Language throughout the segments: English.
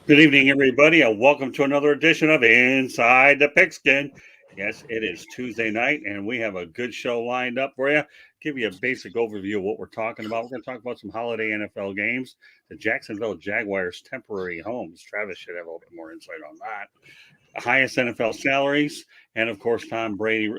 Good evening, everybody, and welcome to another edition of Inside the Pigskin. Yes, it is Tuesday night, and we have a good show lined up for you. Give you a basic overview of what we're talking about. We're going to talk about some holiday NFL games, the Jacksonville Jaguars' temporary homes. Travis should have a little bit more insight on that. The highest NFL salaries, and of course, Tom Brady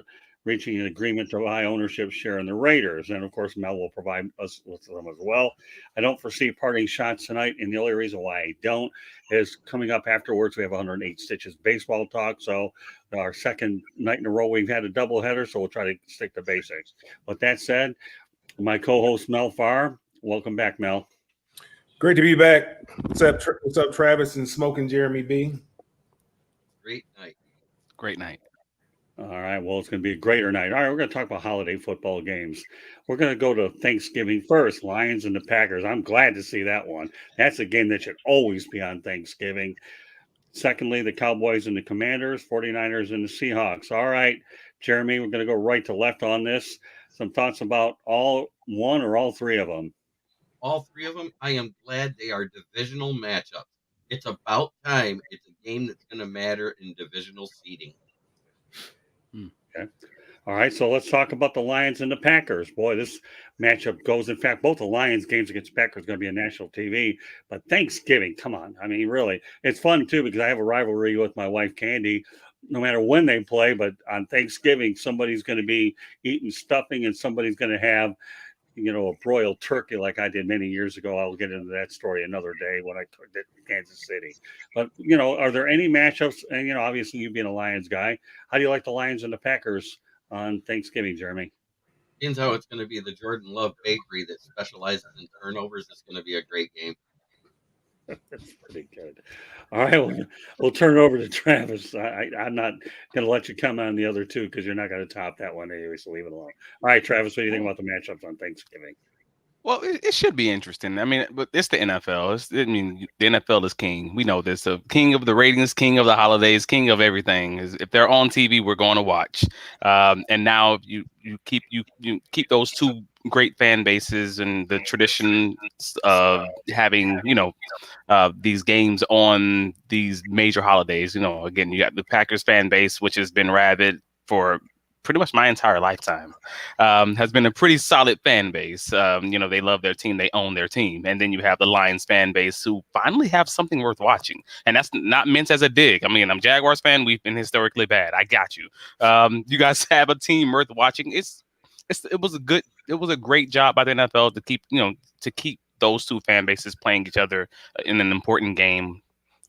reaching an agreement to buy ownership share in the Raiders. And of course, Mel will provide us with them as well. I don't foresee parting shots tonight, and the only reason why I don't is coming up afterwards. We have 108 Stitches baseball talk. So our second night in a row, we've had a doubleheader, so we'll try to stick to basics. With that said, my co-host Mel Farr, welcome back, Mel. Great to be back. What's up, Travis and Smoking Jeremy B? Great night. Great night. All right. Well, it's going to be a greater night. All right. We're going to talk about holiday football games. We're going to go to Thanksgiving first. Lions and the Packers. I'm glad to see that one. That's a game that should always be on Thanksgiving. Secondly, the Cowboys and the Commanders, 49ers and the Seahawks. All right, Jeremy, we're going to go right to left on this. Some thoughts about all one or all three of them? All three of them, I am glad they are divisional matchups. It's about time. It's a game that's going to matter in divisional seeding. Okay. All right, so let's talk about the Lions and the Packers. Boy, this matchup goes. In fact, both the Lions games against the Packers are going to be on national TV. But Thanksgiving, come on. I mean, really, it's fun, too, because I have a rivalry with my wife, Candy, no matter when they play. But on Thanksgiving, somebody's going to be eating stuffing and somebody's going to have, a broiled turkey like I did many years ago. I'll get into that story another day when I cooked it in Kansas City. But, are there any matchups? And, obviously, you being a Lions guy, how do you like the Lions and the Packers on Thanksgiving, Jeremy? Seems how it's going to be the Jordan Love Bakery that specializes in turnovers. It's going to be a great game. That's pretty good. All right, we'll turn it over to Travis. I'm not going to let you come on the other two because you're not going to top that one anyway, so leave it alone. All right, Travis, what do you think about the matchups on Thanksgiving? Well, it should be interesting. I mean, but it's the NFL. The NFL is king. We know this. The king of the ratings, king of the holidays, king of everything. If they're on TV, we're going to watch. And now you keep those two great fan bases and the tradition of having these games on these major holidays. Again, you got the Packers fan base, which has been rabid for pretty much my entire lifetime, has been a pretty solid fan base. They love their team. They own their team. And then you have the Lions fan base who finally have something worth watching. And that's not meant as a dig. I mean, I'm a Jaguars fan. We've been historically bad. I got you. You guys have a team worth watching. It was a great job by the NFL to keep those two fan bases playing each other in an important game.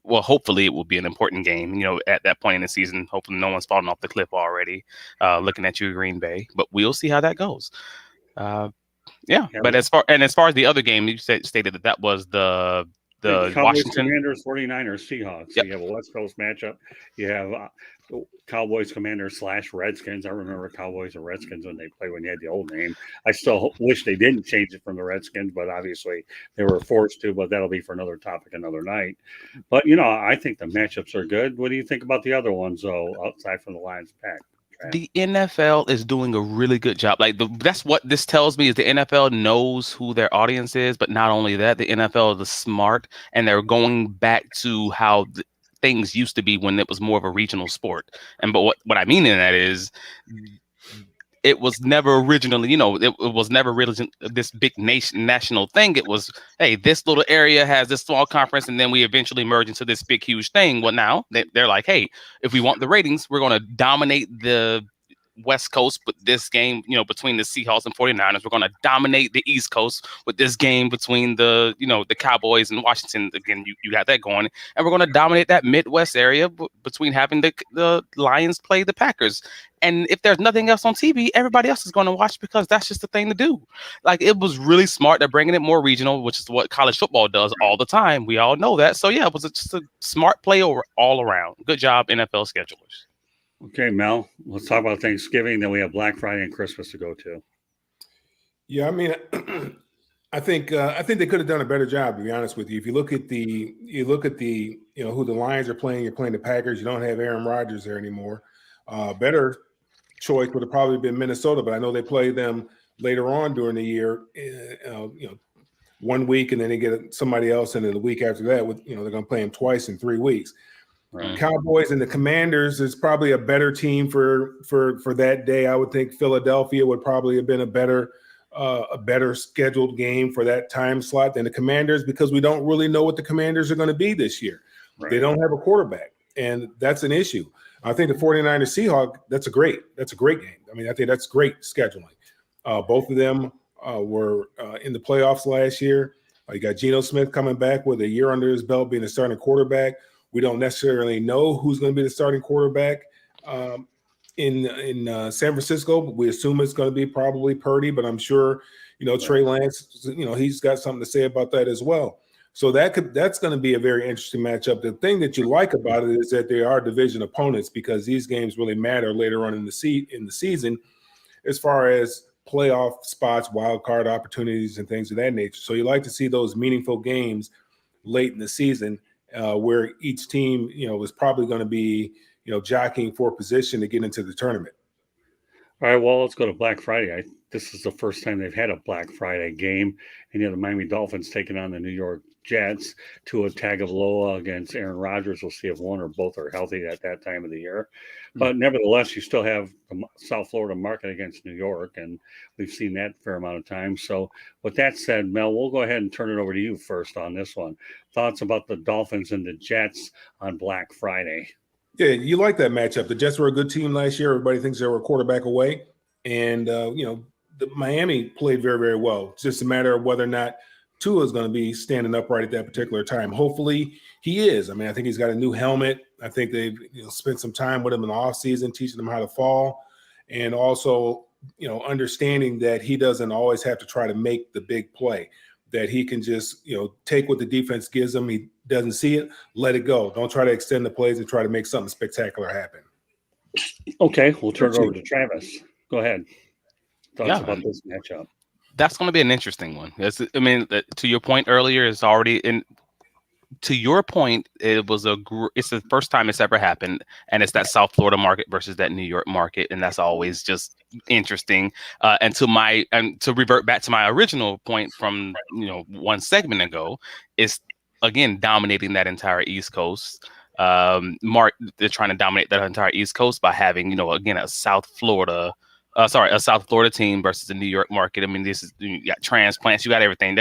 Well, hopefully it will be an important game, at that point in the season. Hopefully no one's fallen off the cliff already, looking at you, Green Bay. But we'll see how that goes. But as far as the other game, you stated that was the Cowboys, Washington Commanders, 49ers, Seahawks. Yep. You have a West Coast matchup. You have Cowboys, Commanders / Redskins. I remember Cowboys and Redskins when they played when you had the old name. I still wish they didn't change it from the Redskins, but obviously they were forced to. But that'll be for another topic another night. But, I think the matchups are good. What do you think about the other ones, though, outside from the Lions pack? The NFL is doing a really good job. That's what this tells me is the NFL knows who their audience is, but not only that, the NFL is smart and they're going back to how things used to be when it was more of a regional sport. But what I mean in that is it was never originally, it was never really this big national thing. It was, hey, this little area has this small conference, and then we eventually merge into this big, huge thing. Well, now they're like, hey, if we want the ratings, we're going to dominate the West Coast with this game, between the Seahawks and 49ers. We're going to dominate the East Coast with this game between the Cowboys and Washington. Again, you got that going. And we're going to dominate that Midwest area between having the Lions play the Packers. And if there's nothing else on TV, everybody else is going to watch because that's just the thing to do. It was really smart. They're bringing it more regional, which is what college football does all the time. We all know that. So, yeah, it was just a smart play all around. Good job, NFL schedulers. Okay, Mel, let's talk about Thanksgiving. Then we have Black Friday and Christmas to go to. Yeah, I mean, I think they could have done a better job, to be honest with you. If you look at the who the Lions are playing, you're playing the Packers. You don't have Aaron Rodgers there anymore. Better choice would have probably been Minnesota, but I know they play them later on during the year. 1 week, and then they get somebody else, and then the week after that, with they're going to play them twice in 3 weeks. Right. Cowboys and the Commanders is probably a better team for that day. I would think Philadelphia would probably have been a better scheduled game for that time slot than the Commanders, because we don't really know what the Commanders are going to be this year. Right. They don't have a quarterback, and that's an issue. I think the 49ers Seahawks, that's a great game. I mean, I think that's great scheduling. Both of them were in the playoffs last year. You got Geno Smith coming back with a year under his belt being a starting quarterback. We don't necessarily know who's going to be the starting quarterback in San Francisco, but we assume it's going to be probably Purdy, but I'm sure, Trey Lance, he's got something to say about that as well. So that's going to be a very interesting matchup. The thing that you like about it is that they are division opponents, because these games really matter later on in the season as far as playoff spots, wild card opportunities, and things of that nature. So you like to see those meaningful games late in the season where each team, is probably going to be, jockeying for position to get into the tournament. All right, well, let's go to Black Friday. This is the first time they've had a Black Friday game, and the Miami Dolphins taking on the New York Jets. Tua Tagovailoa against Aaron Rodgers. We'll see if one or both are healthy at that time of the year. But nevertheless, you still have the South Florida market against New York, and we've seen that a fair amount of time. So with that said, Mel, we'll go ahead and turn it over to you first on this one. Thoughts about the Dolphins and the Jets on Black Friday? Yeah, you like that matchup. The Jets were a good team last year. Everybody thinks they were a quarterback away. And, the Miami played very, very well. It's just a matter of whether or not Tua is going to be standing upright at that particular time. Hopefully he is. I mean, I think he's got a new helmet. I think they've spent some time with him in the offseason, teaching him how to fall. And also, understanding that he doesn't always have to try to make the big play, that he can just, take what the defense gives him. He doesn't see it, let it go. Don't try to extend the plays and try to make something spectacular happen. Okay, we'll turn it over to Travis. Go ahead. Thoughts about this matchup? That's going to be an interesting one. To your point earlier, it's already in. To your point, it's the first time it's ever happened, and it's that South Florida market versus that New York market, and that's always just interesting. And to revert back to my original point from one segment ago, is again dominating that entire East Coast. They're trying to dominate that entire East Coast by having again a South Florida team versus the New York market. I mean, you got transplants, you got everything.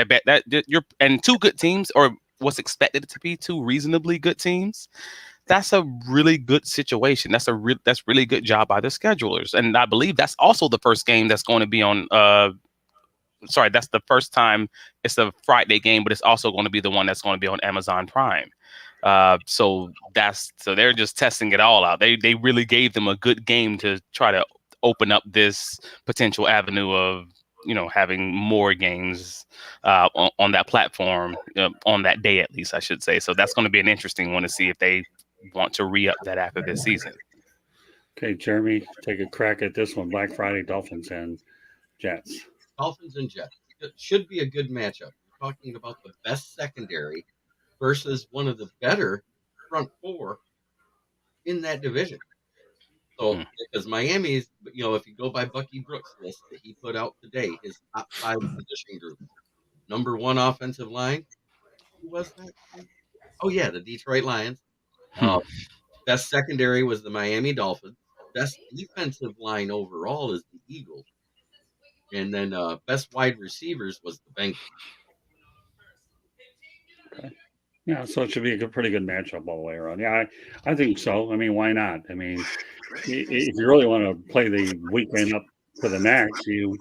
And two good teams, or what's expected to be two reasonably good teams. That's a really good situation. That's really good job by the schedulers. And I believe that's also the first game that's going to be on. That's the first time it's a Friday game, but it's also going to be the one that's going to be on Amazon Prime. So they're just testing it all out. They really gave them a good game to try to open up this potential avenue of having more games on that platform on that day, at least I should say. So that's going to be an interesting one to see if they want to re-up that after this season. Okay, Jeremy, take a crack at this one. Black Friday, Dolphins and Jets. Dolphins and Jets. It should be a good matchup. We're talking about the best secondary versus one of the better front four in that division. So, because Miami's, if you go by Bucky Brooks' list that he put out today, his top 5 position group, number 1 offensive line, who was that? Oh, yeah, the Detroit Lions. Best secondary was the Miami Dolphins. Best defensive line overall is the Eagles. And then best wide receivers was the Bengals. Okay. Yeah, so it should be a pretty good matchup all the way around. Yeah, I think so. I mean, why not? I mean, if you really want to play the weekend up to the next, you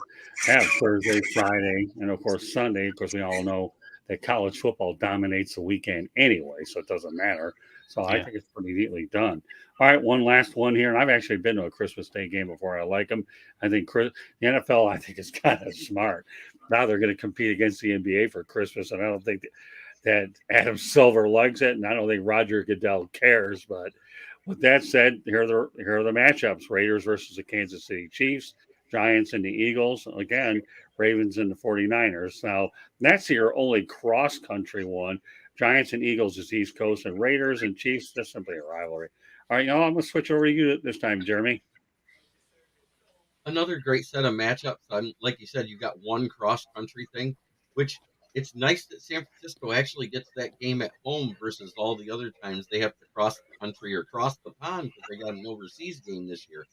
have Thursday, Friday, and of course Sunday. Of course, we all know that college football dominates the weekend anyway, so it doesn't matter. So I think it's pretty neatly done. All right, one last one here, and I've actually been to a Christmas Day game before. I like them. I think the NFL, I think, is kind of smart. Now they're going to compete against the NBA for Christmas, and I don't think that Adam Silver likes it, and I don't think Roger Goodell cares. But with that said, here are the matchups: Raiders versus the Kansas City Chiefs, Giants and the Eagles. Again, Ravens and the 49ers. Now, that's your only cross-country one. Giants and Eagles is East Coast, and Raiders and Chiefs, that's simply a rivalry. All right, I'm going to switch over to you this time, Jeremy. Another great set of matchups. Like you said, you got one cross-country thing, which it's nice that San Francisco actually gets that game at home versus all the other times they have to cross the country or cross the pond because they got an overseas game this year.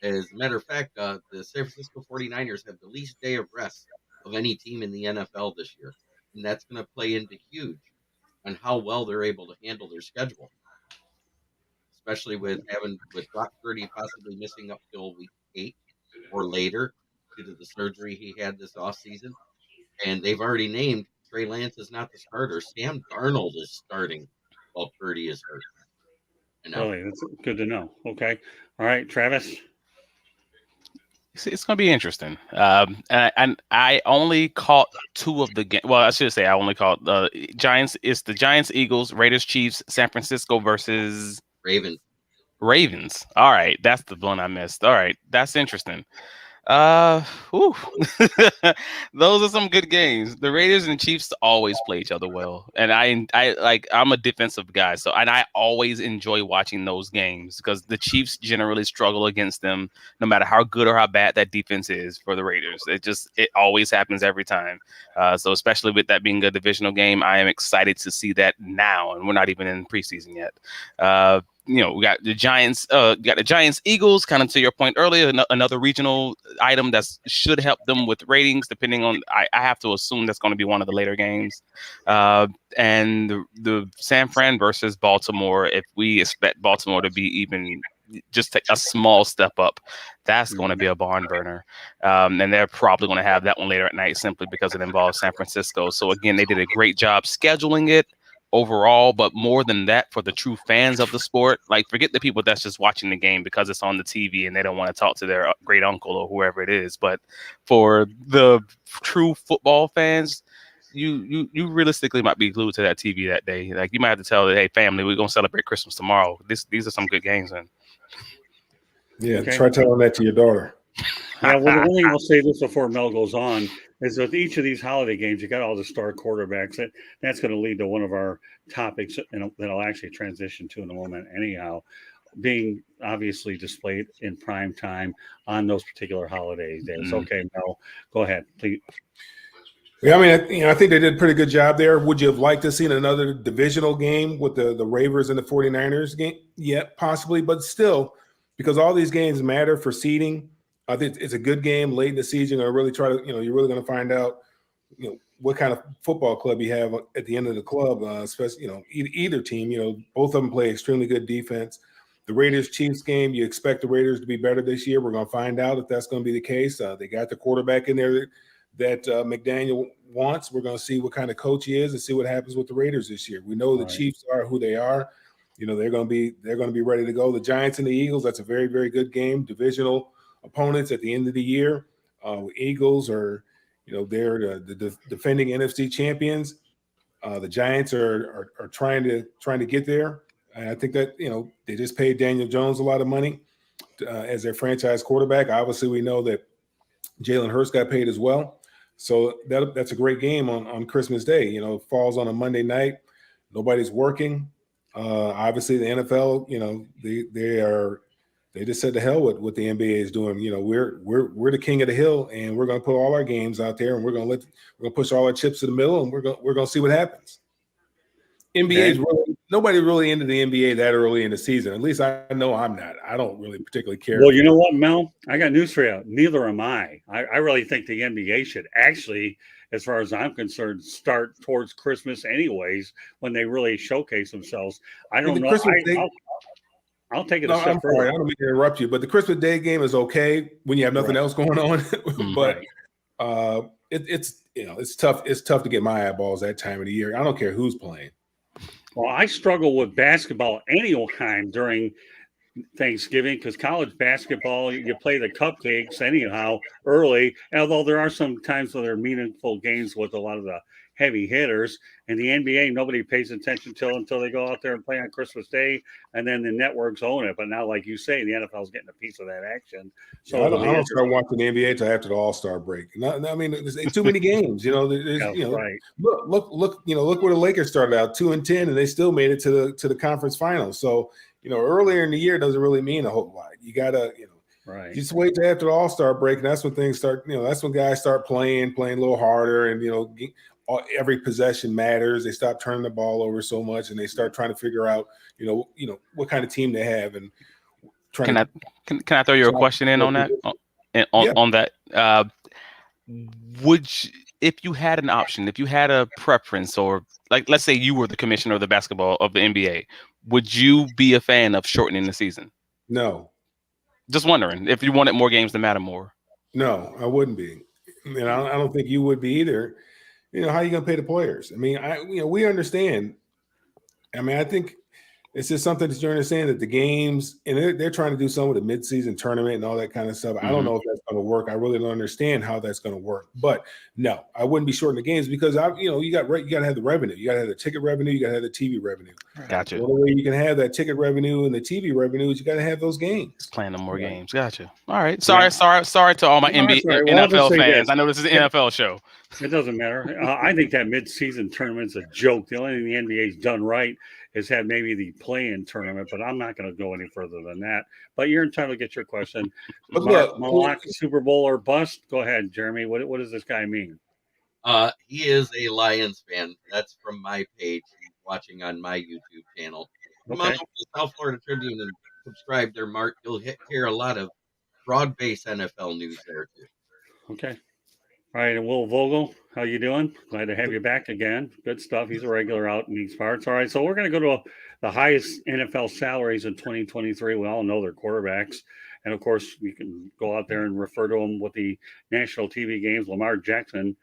As a matter of fact, the San Francisco 49ers have the least day of rest of any team in the NFL this year. And that's going to play into huge on how well they're able to handle their schedule, especially with Brock Purdy possibly missing up till week 8 or later due to the surgery he had this offseason. And they've already named Trey Lance is not the starter. Sam Darnold is starting while Purdy is hurt. And Really, that's good to know. Okay. All right, Travis. It's going to be interesting. And I only caught 2 of the games. Well, I should say I only caught the Giants. It's the Giants, Eagles, Raiders, Chiefs, San Francisco versus Ravens. All right, that's the one I missed. All right, that's interesting. Whew. Those are some good games. The Raiders and Chiefs always play each other well, and I'm a defensive guy, so and I always enjoy watching those games because the Chiefs generally struggle against them, no matter how good or how bad that defense is for the Raiders. It always happens every time. So especially with that being a divisional game, I am excited to see that now, and we're not even in preseason yet. We got the Giants, Eagles, kind of to your point earlier, another regional item that should help them with ratings, depending on, I have to assume that's going to be one of the later games. And the San Fran versus Baltimore, if we expect Baltimore to be even just take a small step up, that's going to be a barn burner. And they're probably going to have that one later at night simply because it involves San Francisco. So again, they did a great job scheduling it overall, but more than that, for the true fans of the sport, like forget the people that's just watching the game because it's on the TV and they don't want to talk to their great uncle or whoever it is. But for the true football fans, you realistically might be glued to that TV that day. Like you might have to tell, hey family, we're gonna celebrate Christmas tomorrow. These are some good games, man. Yeah, okay. Try telling that to your daughter. Yeah, well, the one thing I'll say this before Mel goes on is with each of these holiday games, you got all the star quarterbacks. That's going to lead to one of our topics that I'll actually transition to in a moment. Anyhow, being obviously displayed in prime time on those particular holiday days. Okay, Mel, go ahead, please. Yeah, I mean, I think they did a pretty good job there. Would you have liked to have seen another divisional game with the Ravens and the 49ers game? Yeah, possibly, but still, because all these games matter for seeding. I think it's a good game late in the season. You're really try to, you're really going to find out, what kind of football club you have at the end of the club, especially, either team, both of them play extremely good defense. The Raiders-Chiefs game, you expect the Raiders to be better this year. We're going to find out if that's going to be the case. They got the quarterback in there that McDaniel wants. We're going to see what kind of coach he is and see what happens with the Raiders this year. We know the Chiefs are who they are. They're going to be ready to go. The Giants and the Eagles, that's a very, very good game. Divisional opponents at the end of the year. Eagles are, they're the defending NFC champions. The Giants are trying to get there. And I think that, they just paid Daniel Jones a lot of money as their franchise quarterback. Obviously, we know that Jalen Hurts got paid as well. So that's a great game on Christmas Day. It falls on a Monday night. Nobody's working. Obviously, the NFL, they just said to hell with what the NBA is doing. We're the king of the hill, and we're going to put all our games out there, and we're going to push all our chips to the middle, and we're going to see what happens. Nobody really into the NBA that early in the season. At least I know I'm not. I don't really particularly care. Well, you know what, Mel? I got news for you. Neither am I. I really think the NBA should actually, as far as I'm concerned, start towards Christmas anyways, when they really showcase themselves. I don't know. I'll take it a step further. I don't mean to interrupt you, but the Christmas Day game is okay when you have nothing else going on. But it's tough. It's tough to get my eyeballs that time of the year. I don't care who's playing. Well, I struggle with basketball any time during Thanksgiving because college basketball, you play the cupcakes anyhow early. Although there are some times where there are meaningful games with a lot of the heavy hitters. And the NBA, nobody pays attention until they go out there and play on Christmas Day, and then the networks own it. But now, like you say, the NFL is getting a piece of that action. So I don't start watching the NBA until after the All-Star break. I mean, there's too many games. Look where the Lakers started out 2-10, and they still made it to the conference finals. So earlier in the year doesn't really mean a whole lot. You gotta just wait till after the All-Star break, and that's when things start. That's when guys start playing a little harder, and every possession matters. They stop turning the ball over so much, and they start trying to figure out, what kind of team they have, and trying can I throw you a question in on that? On that, would you, if you had an option, if you had a preference, or like let's say you were the commissioner of the basketball of the NBA, would you be a fan of shortening the season? No. Just wondering if you wanted more games to matter more. No, I wouldn't be. And I don't think you would be either. How are you going to pay the players? I mean, we understand. I mean, I think it's just something that you understand that the games, and they're trying to do some with the midseason tournament and all that kind of stuff. I don't know if that's going to work. I really don't understand how that's going to work. But no, I wouldn't be shorting the games because you got to have the revenue. You got to have the ticket revenue. You got to have the TV revenue. Gotcha. The only way you can have that ticket revenue and the TV revenue is you got to have those games. Playing them more games. Gotcha. All right. Sorry to all my NFL fans. I know this is an NFL show. It doesn't matter. I think that mid-season tournament's a joke. The only thing the NBA's done right is have maybe the play-in tournament, but I'm not going to go any further than that. But you're entitled to get your question. But look, Super Bowl or bust? Go ahead, Jeremy. What does this guy mean? He is a Lions fan. That's from my page. He's watching on my YouTube channel. Come on over to the South Florida Tribune and subscribe there, Mark. You'll hear a lot of broad-based NFL news there, too. Okay. All right, and Will Vogel, how you doing? Glad to have you back again. Good stuff. He's a regular out in these parts. All right, so we're going to go to the highest NFL salaries in 2023. We all know they're quarterbacks. And, of course, we can go out there and refer to them with the national TV games. Lamar Jackson,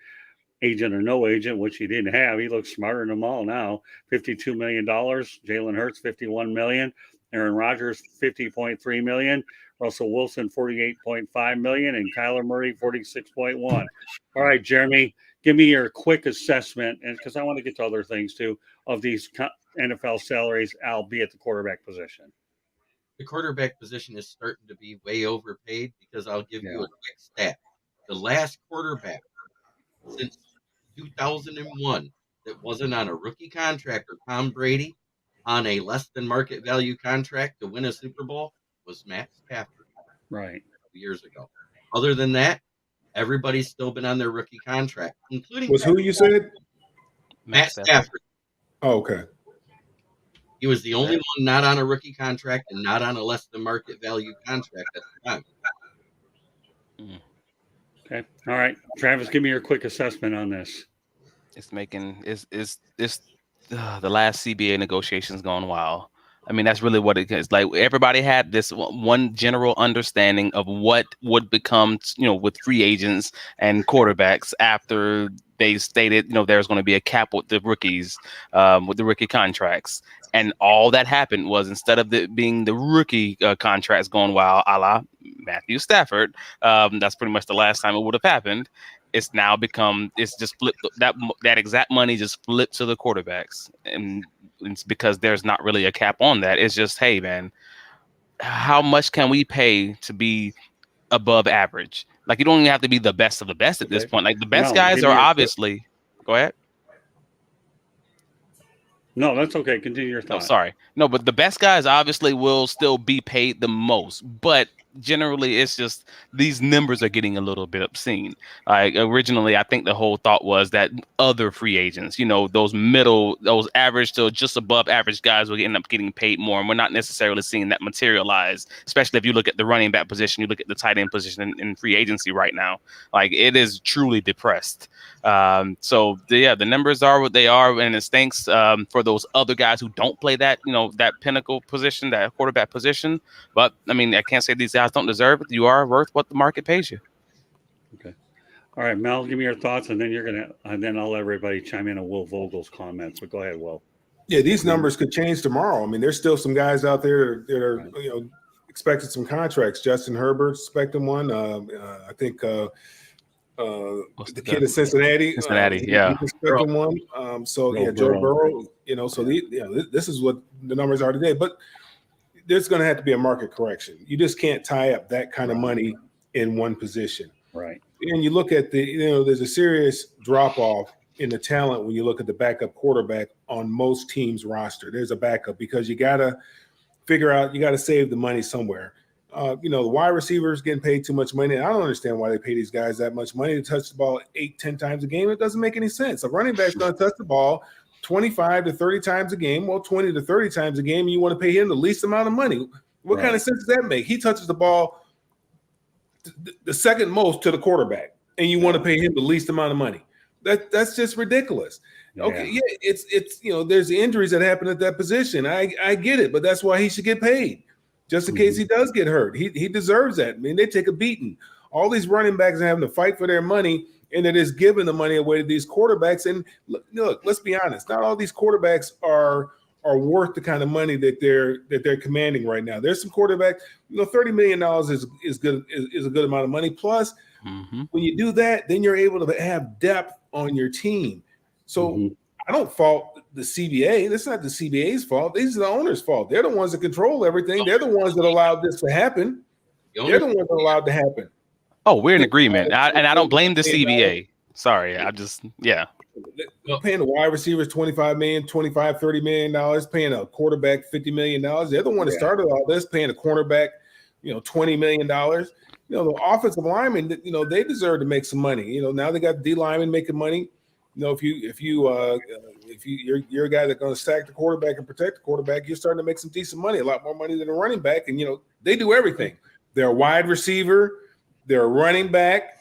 agent or no agent, which he didn't have. He looks smarter than them all now. $52 million. Jalen Hurts, $51 million. Aaron Rodgers, $50.3 million. Russell Wilson, $48.5 million, and Kyler Murray, $46.1. All right, Jeremy, give me your quick assessment, and because I want to get to other things too, of these NFL salaries, albeit the quarterback position. The quarterback position is starting to be way overpaid because I'll give you a quick stat. The last quarterback since 2001 that wasn't on a rookie contract or Tom Brady on a less than market value contract to win a Super Bowl was Matt Stafford. Right. Years ago. Other than that, everybody's still been on their rookie contract, including who you said? Matt Stafford. Oh, okay. He was the only one not on a rookie contract and not on a less than market value contract at the time. Okay. All right. Travis, give me your quick assessment on this. It's making the last CBA negotiations gone wild. I mean, that's really what it is. Like everybody had this one general understanding of what would become, with free agents and quarterbacks after they stated, there's going to be a cap with the rookies, with the rookie contracts. And all that happened was instead of being the rookie contracts going wild, a la Matthew Stafford, that's pretty much the last time it would have happened. It's now it's just flipped. That exact money just flipped to the quarterbacks. And it's because there's not really a cap on that. It's just, hey, man, how much can we pay to be above average? Like, you don't even have to be the best of the best at this point. Like, the best guys are obviously – go ahead. No, that's okay. Continue your thought. No, sorry. No, but the best guys obviously will still be paid the most. But generally, it's just these numbers are getting a little bit obscene. Like originally, I think the whole thought was that other free agents, those average to just above average guys will end up getting paid more. And we're not necessarily seeing that materialize, especially if you look at the running back position, you look at the tight end position in free agency right now. Like it is truly depressed. The numbers are what they are, and it stinks for those other guys who don't play that, that pinnacle position, that quarterback position. But I mean, I can't say these guys don't deserve it. You are worth what the market pays you. Okay. All right, Mel, give me your thoughts, and then I'll let everybody chime in on Will Vogel's comments. But go ahead, Will. Yeah, these numbers could change tomorrow. I mean, there's still some guys out there that are expected some contracts. Justin Herbert expecting one. I think the kid in Cincinnati. He's expecting one. Joe Burrow. This is what the numbers are today. But there's going to have to be a market correction. You just can't tie up that kind of money in one position. Right. And you look at there's a serious drop off in the talent when you look at the backup quarterback on most teams' roster. There's a backup because you got to figure out, you got to save the money somewhere. The wide receivers getting paid too much money. I don't understand why they pay these guys that much money to touch the ball 8-10 times a game. It doesn't make any sense. A running back's going to touch the ball 25 to 30 times a game, 20 to 30 times a game, and you want to pay him the least amount of money. What kind of sense does that make? He touches the ball the second most to the quarterback, and you want to pay him the least amount of money. That's just ridiculous. Yeah. Okay, it's there's injuries that happen at that position. I get it, but that's why he should get paid. Just in case he does get hurt. He deserves that. I mean, they take a beating. All these running backs are having to fight for their money, and it is giving the money away to these quarterbacks. And look, let's be honest. Not all these quarterbacks are worth the kind of money that they're commanding right now. There's some quarterbacks, $30 million is good is a good amount of money. Plus, when you do that, then you're able to have depth on your team. So I don't fault the CBA. That's not the CBA's fault. These are the owners' fault. They're the ones that control everything. They're the ones that allowed this to happen. They're the ones that allowed to happen. Oh, we're in agreement. And I don't blame the CBA. Sorry. They're paying the wide receivers $25 million, $30 million, paying a quarterback $50 million. They're the one that started all this, paying a cornerback, $20 million. The offensive linemen, they deserve to make some money. Now they got D linemen making money. If you're a guy that's going to sack the quarterback and protect the quarterback, you're starting to make some decent money, a lot more money than a running back. And they do everything. They're a wide receiver, they're a running back,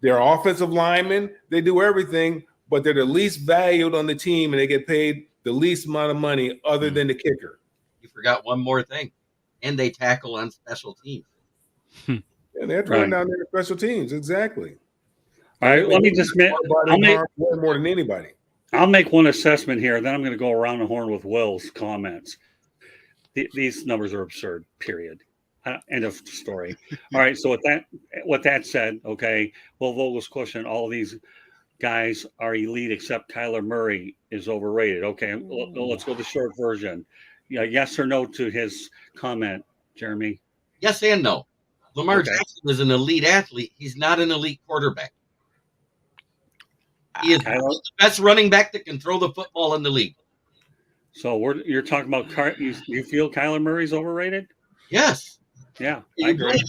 they're offensive linemen. They do everything, but they're the least valued on the team, and they get paid the least amount of money other than the kicker. You forgot one more thing, and they tackle on special teams. And they're throwing down their special teams, exactly. All right, let me just make more than anybody. I'll make one assessment here, then I'm going to go around the horn with Will's comments. These numbers are absurd, period. End of story. All right, so with that said, okay, Will Vogel's question, all these guys are elite except Kyler Murray is overrated. Okay, let's go the short version. Yeah, yes or no to his comment, Jeremy? Yes and no. Lamar Jackson is an elite athlete. He's not an elite quarterback. He is the best running back that can throw the football in the league. So you're talking about you feel Kyler Murray's overrated? Yes. Yeah, I agree.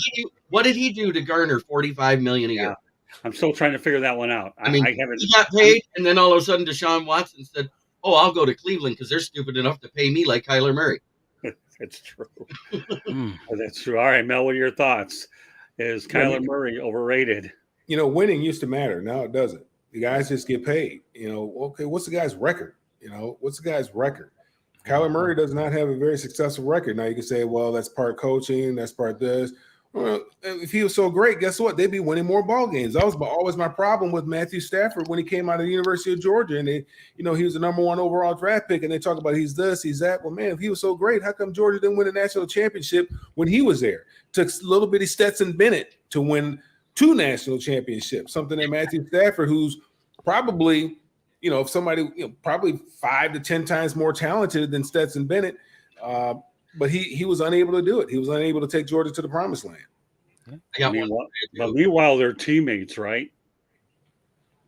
What did he do to garner $45 million a year? I'm still trying to figure that one out. He got paid, and then all of a sudden Deshaun Watson said, "Oh, I'll go to Cleveland because they're stupid enough to pay me like Kyler Murray." That's true. That's true. All right, Mel, what are your thoughts? Is Kyler Murray overrated? Winning used to matter. Now it doesn't. The guys just get paid. Okay, what's the guy's record? What's the guy's record? Kyler Murray does not have a very successful record. Now you can say, well, that's part coaching, that's part this. Well, if he was so great, guess what? They'd be winning more ball games. That was always my problem with Matthew Stafford when he came out of the University of Georgia, and he was the number 1 overall draft pick, and they talk about he's this, he's that. Well, man, if he was so great, how come Georgia didn't win a national championship when he was there? Took little bitty Stetson Bennett to win 2 national championships. Something that Matthew Stafford, who's probably if somebody, probably 5 to 10 times more talented than Stetson Bennett, but he was unable to do it. He was unable to take Georgia to the promised land. But meanwhile, they're teammates, right?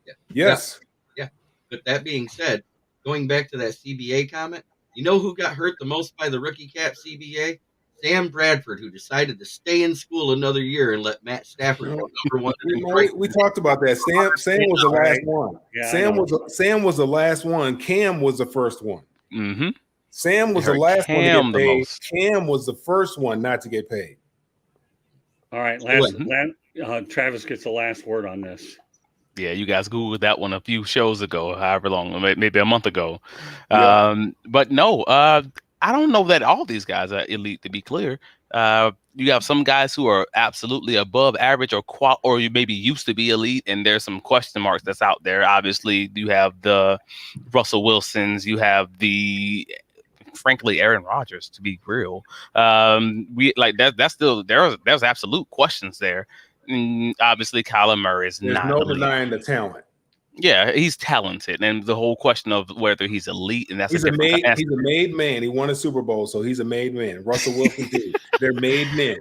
Yeah. Yes. Yeah. But that being said, going back to that CBA comment, you know who got hurt the most by the rookie cap CBA? Sam Bradford, who decided to stay in school another year and let Matt Stafford go number 1. We talked about that. Sam was the last one. Yeah, Sam was the last one. Cam was the first one. Mm-hmm. Sam was the last one to get paid. Cam was the first one not to get paid. All right, Travis gets the last word on this. Yeah, you guys Googled that one a few shows ago, however long, maybe a month ago. Yeah. But no, I don't know that all these guys are elite, to be clear. You have some guys who are absolutely above average or you maybe used to be elite, and there's some question marks that's out there. Obviously, you have the Russell Wilsons, you have frankly, Aaron Rodgers, to be real. That's still there's absolute questions there. And obviously, Kyler Murray is not elite. There's no denying the talent. Yeah, he's talented, and the whole question of whether he's elite, and he's a made man. He won a Super Bowl, so he's a made man. Russell Wilson too. They're made men.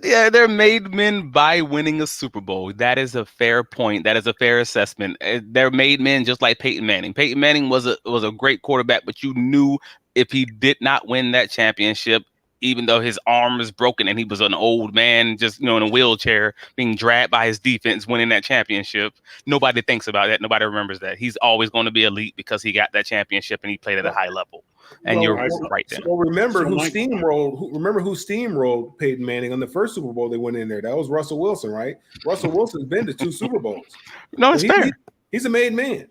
Yeah, they're made men by winning a Super Bowl. That is a fair point. That is a fair assessment. They're made men just like Peyton Manning. Peyton Manning was a great quarterback, but you knew if he did not win that championship, even though his arm is broken and he was an old man, just in a wheelchair, being dragged by his defense, winning that championship. Nobody thinks about that. Nobody remembers that. He's always going to be elite because he got that championship and he played at a high level. And you're right there. So remember who steamrolled Peyton Manning on the first Super Bowl they went in there? That was Russell Wilson, right? Russell Wilson's been to 2 Super Bowls. No, it's fair. He's a made man.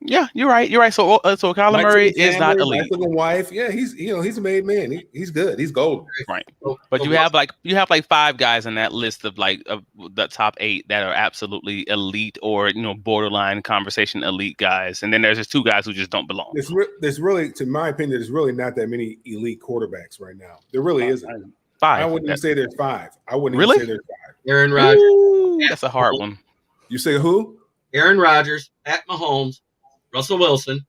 Yeah, you're right. You're right. So Kyler Murray is not elite. Wife, yeah, he's a made man. He's good. He's golden. Right. But you have like 5 guys in that list of the top 8 that are absolutely elite or borderline conversation elite guys, and then there's just 2 guys who just don't belong. There's really, to my opinion, there's really not that many elite quarterbacks right now. There really isn't. 5. I wouldn't even say there's 5. I wouldn't really even say there's 5. Aaron Rodgers. Ooh, that's a hard one. You say who? Aaron Rodgers, Pat Mahomes, Russell Wilson.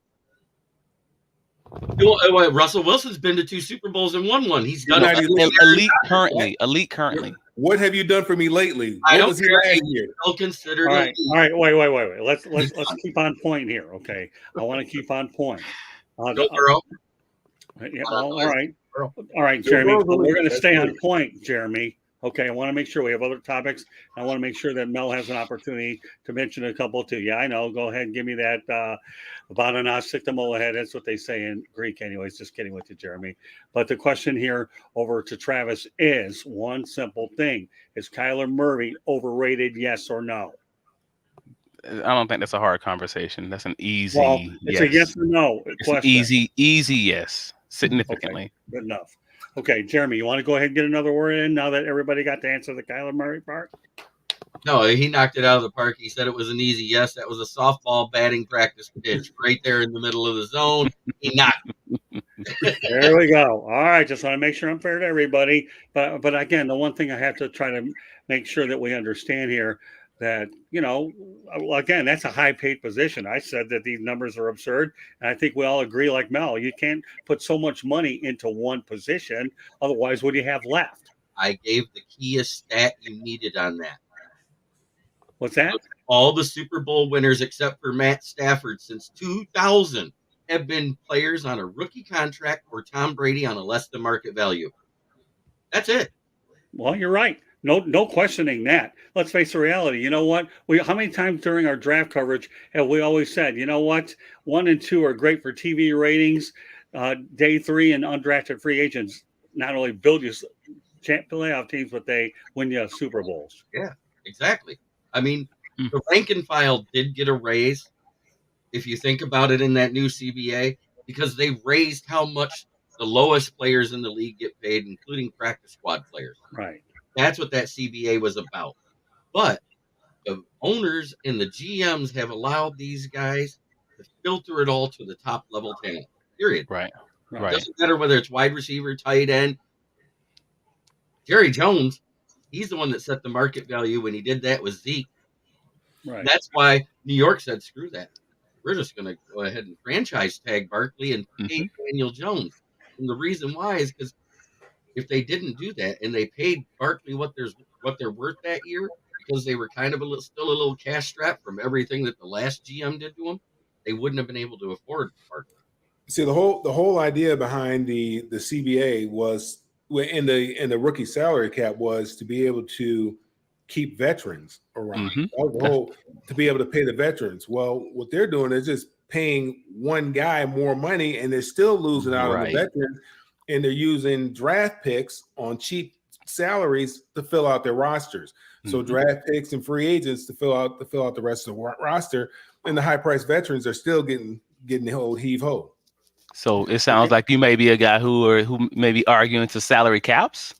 Russell Wilson's been to 2 Super Bowls and won one. He's done elite currently. Elite currently. What have you done for me lately? I don't was he last year? Still considered. All right. Wait. Let's keep on point here. Okay, I want to keep on point. Yeah. All right, Jeremy. We're going to stay on point, Jeremy. Okay, I want to make sure we have other topics. I want to make sure that Mel has an opportunity to mention a couple too. Yeah, I know. Go ahead and give me that Vananas Siktamol ahead. That's what they say in Greek anyways. Just kidding with you, Jeremy. But the question here over to Travis is one simple thing. Is Kyler Murray overrated, yes or no? I don't think that's a hard conversation. That's an easy it's a yes or no question. Easy yes. Significantly. Okay, good enough. Okay, Jeremy, you want to go ahead and get another word in now that everybody got to answer the Kyler Murray part? No, he knocked it out of the park. He said it was an easy yes. That was a softball batting practice pitch right there in the middle of the zone. He knocked it. There we go. All right, just want to make sure I'm fair to everybody. But again, the one thing I have to try to make sure that we understand here that, again, that's a high-paid position. I said that these numbers are absurd, and I think we all agree like Mel. You can't put so much money into one position. Otherwise, what do you have left? I gave the keyest stat you needed on that. What's that? All the Super Bowl winners except for Matt Stafford since 2000 have been players on a rookie contract or Tom Brady on a less than market value. That's it. Well, you're right. No questioning that. Let's face the reality. You know what? How many times during our draft coverage have we always said, you know what? 1 and 2 are great for TV ratings. Day 3 and undrafted free agents not only build you playoff teams, but they win you Super Bowls. Yeah, exactly. I mean, the rank and file did get a raise, if you think about it, in that new CBA, because they raised how much the lowest players in the league get paid, including practice squad players. Right. That's what that CBA was about. But the owners and the GMs have allowed these guys to filter it all to the top level talent. Period. Right. It doesn't matter whether it's wide receiver, tight end. Jerry Jones, he's the one that set the market value when he did that with Zeke. Right. That's why New York said, screw that. We're just going to go ahead and franchise tag Barkley and pay Daniel Jones. And the reason why is because if they didn't do that and they paid Barkley what they're worth that year, because they were kind of still a little cash strapped from everything that the last GM did to them, they wouldn't have been able to afford Barkley. See, the whole idea behind the CBA was in the rookie salary cap was to be able to keep veterans around. That was the whole, to be able to pay the veterans. Well, what they're doing is just paying one guy more money, and they're still losing out on the veterans. And they're using draft picks on cheap salaries to fill out their rosters. So draft picks and free agents to fill out the rest of the roster, and the high priced veterans are still getting the whole heave ho. So it sounds like you may be a guy who may be arguing to salary caps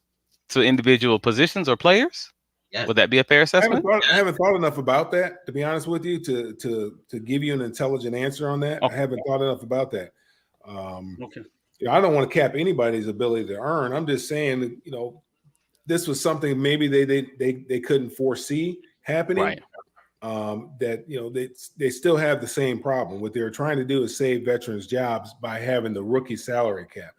to individual positions or players. Yes. Would that be a fair assessment? I haven't thought enough about that, to be honest with you, to give you an intelligent answer on that. Okay. I haven't thought enough about that. Okay. I don't want to cap anybody's ability to earn. I'm just saying that, this was something maybe they couldn't foresee happening. Right. That they still have the same problem. What they're trying to do is save veterans jobs by having the rookie salary cap.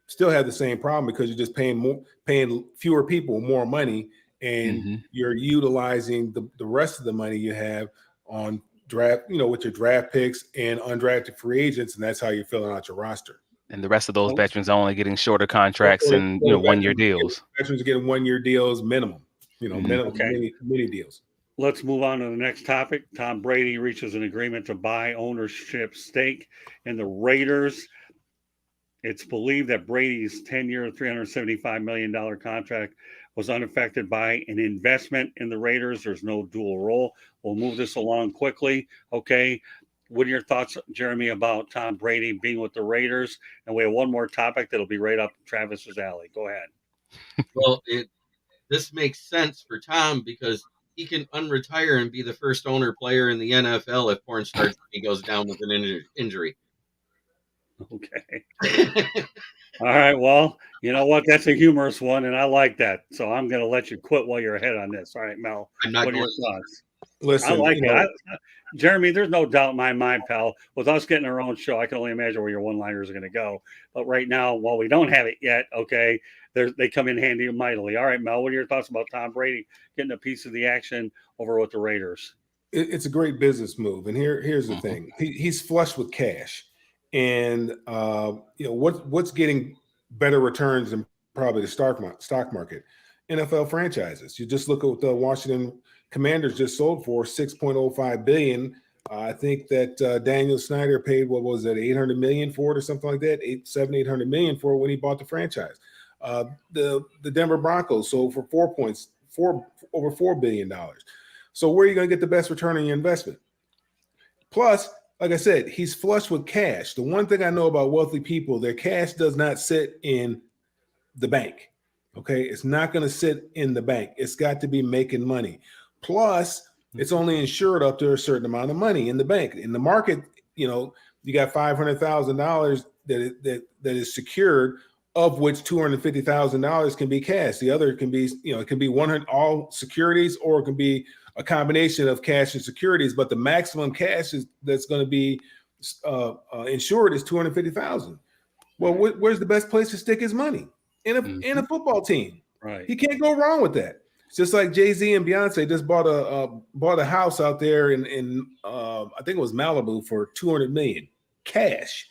Still have the same problem because you're just paying fewer people more money, and you're utilizing the rest of the money you have on draft, with your draft picks and undrafted free agents, and that's how you're filling out your roster. And the rest of those Oh. veterans are only getting shorter contracts and 1-year deals. Veterans are getting 1-year deals minimum. Minimum Okay. many deals. Let's move on to the next topic. Tom Brady reaches an agreement to buy ownership stake in the Raiders. It's believed that Brady's 10-year, $375 million contract was unaffected by an investment in the Raiders. There's no dual role. We'll move this along quickly. Okay. What are your thoughts, Jeremy, about Tom Brady being with the Raiders? And we have one more topic that'll be right up Travis's alley. Go ahead. Well, this makes sense for Tom because he can unretire and be the first owner player in the NFL if Pornstar Jimmy goes down with an injury. Okay. All right. Well, you know what? That's a humorous one, and I like that. So I'm going to let you quit while you're ahead on this. All right, Mel. I'm not What are your going thoughts? Listen, I like it. Jeremy, there's no doubt in my mind, pal. With us getting our own show, I can only imagine where your one-liners are going to go. But right now, while we don't have it yet, okay, they come in handy mightily. All right, Mel, what are your thoughts about Tom Brady getting a piece of the action over with the Raiders? It's a great business move, and here's the thing: he's flush with cash, and what's getting better returns than probably the stock market? NFL franchises. You just look at what the Washington Commanders just sold for $6.05 billion. I think that Daniel Snyder paid, what was that, $800 million for it or something like that, $800 million for it when he bought the franchise. The Denver Broncos sold for over $4 billion. So where are you going to get the best return on your investment? Plus, like I said, he's flush with cash. The one thing I know about wealthy people, their cash does not sit in the bank. Okay, it's not going to sit in the bank. It's got to be making money. Plus, it's only insured up to a certain amount of money in the bank. In the market, you got $500,000 that is secured, of which $250,000 can be cash. The other can be, it can be 100 all securities, or it can be a combination of cash and securities. But the maximum cash that's going to be insured is $250,000. Well, where's the best place to stick his money? In a football team. Right. He can't go wrong with that. It's just like Jay-Z and Beyonce just bought a house out there in I think it was Malibu for $200 million cash.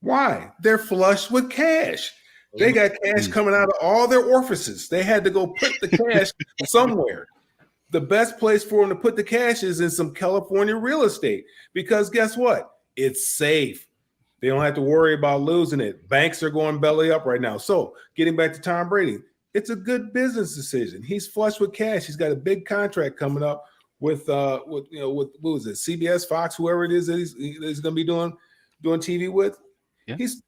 Why? They're flush with cash. They got cash coming out of all their orifices. They had to go put the cash somewhere. The best place for them to put the cash is in some California real estate, because guess what? It's safe. They don't have to worry about losing it. Banks are going belly up right now. So getting back to Tom Brady, it's a good business decision. He's flush with cash. He's got a big contract coming up with what was it, CBS, Fox, whoever it is that he's going to be doing TV with. Yeah. He's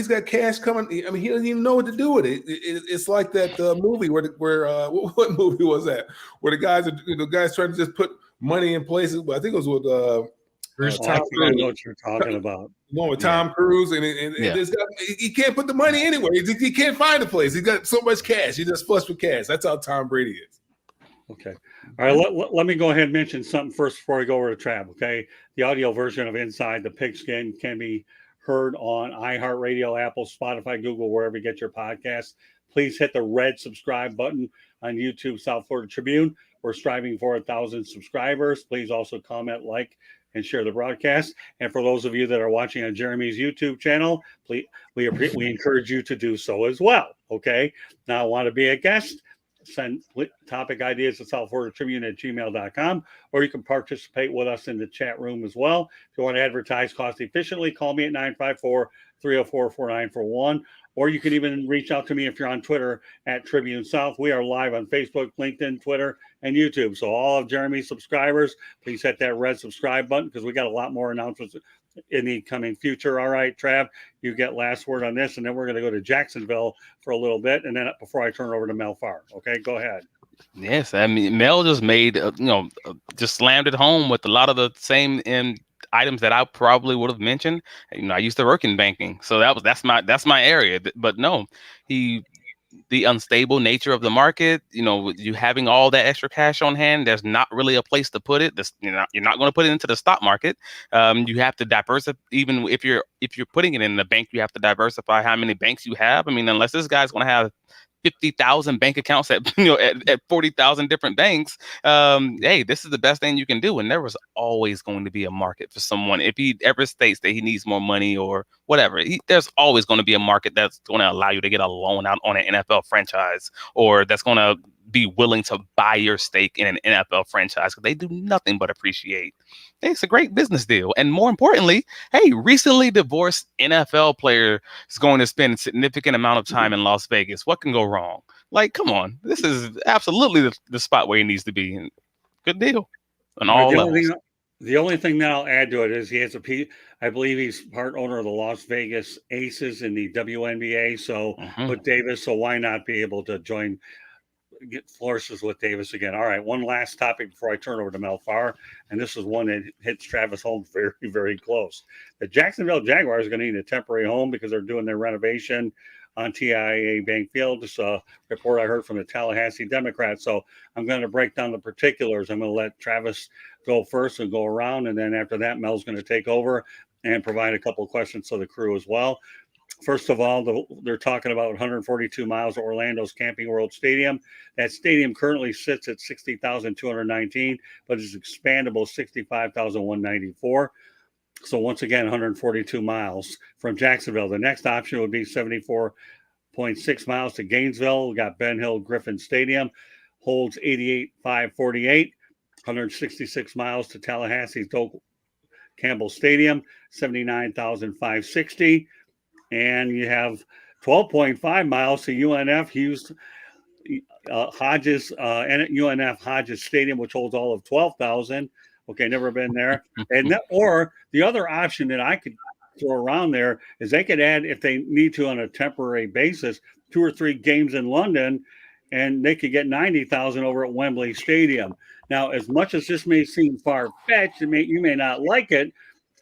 got cash coming. I mean, he doesn't even know what to do with it. It's like that movie where what movie was that? Where the guys trying to just put money in places. I think it was with I know what you're talking about. One with Tom Cruise, and this guy, he can't put the money anywhere. He can't find a place. He's got so much cash. He just flush with cash. That's how Tom Brady is. Okay. All right. Let me go ahead and mention something first before we go over to Trav. Okay. The audio version of Inside the Pigskin can be heard on iHeartRadio, Apple, Spotify, Google, wherever you get your podcasts. Please hit the red subscribe button on YouTube, South Florida Tribune. We're striving for 1,000 subscribers. Please also comment, like, and share the broadcast. And for those of you that are watching on Jeremy's YouTube channel, please, we encourage you to do so as well. Okay. Now, want to be a guest? Send topic ideas to southfloridatribune@gmail.com, or you can participate with us in the chat room as well. If you want to advertise cost efficiently, call me at 954-304-4941, or you can even reach out to me if you're on Twitter at Tribune South. We are live on Facebook, LinkedIn, Twitter, and YouTube. So all of Jeremy's subscribers, please hit that red subscribe button, because we got a lot more announcements in the coming future. All right, Trav, you get last word on this, and then we're going to go to Jacksonville for a little bit, and then before I turn it over to Mel Farr. Okay, go ahead. Yes, I mean, Mel just made just slammed it home with a lot of the same items that I probably would have mentioned. I used to work in banking, so that's my area. But no, the unstable nature of the market, you having all that extra cash on hand, there's not really a place to put it. You're not going to put it into the stock market. You have to diversify. Even if you're putting it in the bank, you have to diversify how many banks you have. I mean, unless this guy's going to have 50,000 bank accounts at at 40,000 different banks. Hey, this is the best thing you can do. And there was always going to be a market for someone. If he ever states that he needs more money or whatever, there's always going to be a market that's going to allow you to get a loan out on an NFL franchise, or that's going to be willing to buy your stake in an NFL franchise, because they do nothing but appreciate. It's a great business deal. And more importantly, hey, recently divorced NFL player is going to spend a significant amount of time in Las Vegas. What can go wrong? Like, come on. This is absolutely the spot where he needs to be. Good deal on all levels. The only thing that I'll add to it is he has I believe he's part owner of the Las Vegas Aces in the WNBA. So with Davis, so why not be able to get forces with Davis again? All right, one last topic before I turn over to Mel Farr, and this is one that hits Travis home very, very close. The Jacksonville Jaguars are going to need a temporary home because they're doing their renovation on TIAA Bank Field. This report I heard from the Tallahassee Democrats. So I'm going to break down the particulars. I'm going to let Travis go first and go around, and then after that, Mel's going to take over and provide a couple of questions to the crew as well. First of all, they're talking about 142 miles of Orlando's Camping World Stadium. That stadium currently sits at 60,219, but is expandable 65,194. So once again, 142 miles from Jacksonville. The next option would be 74.6 miles to Gainesville. We got Ben Hill Griffin Stadium, holds 88,548. 166 miles to Tallahassee's Doak Campbell Stadium, 79,560. And you have 12.5 miles to UNF Hodges and UNF Hodges Stadium, which holds all of 12,000. Okay, never been there. And or the other option that I could throw around there is they could add, if they need to on a temporary basis, 2 or 3 games in London, and they could get 90,000 over at Wembley Stadium. Now, as much as this may seem far-fetched, you may not like it,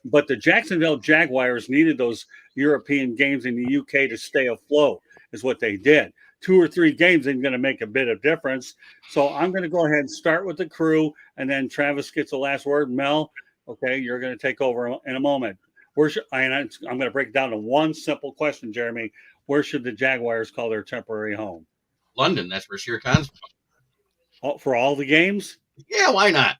but the Jacksonville Jaguars needed those European games in the UK to stay afloat, is what they did. 2 or 3 games isn't going to make a bit of difference. So I'm going to go ahead and start with the crew, and then Travis gets the last word. Mel, okay, you're going to take over in a moment. I'm going to break it down to one simple question, Jeremy. Where should the Jaguars call their temporary home? London. That's where Shere Khan's from. For all the games? Yeah, why not?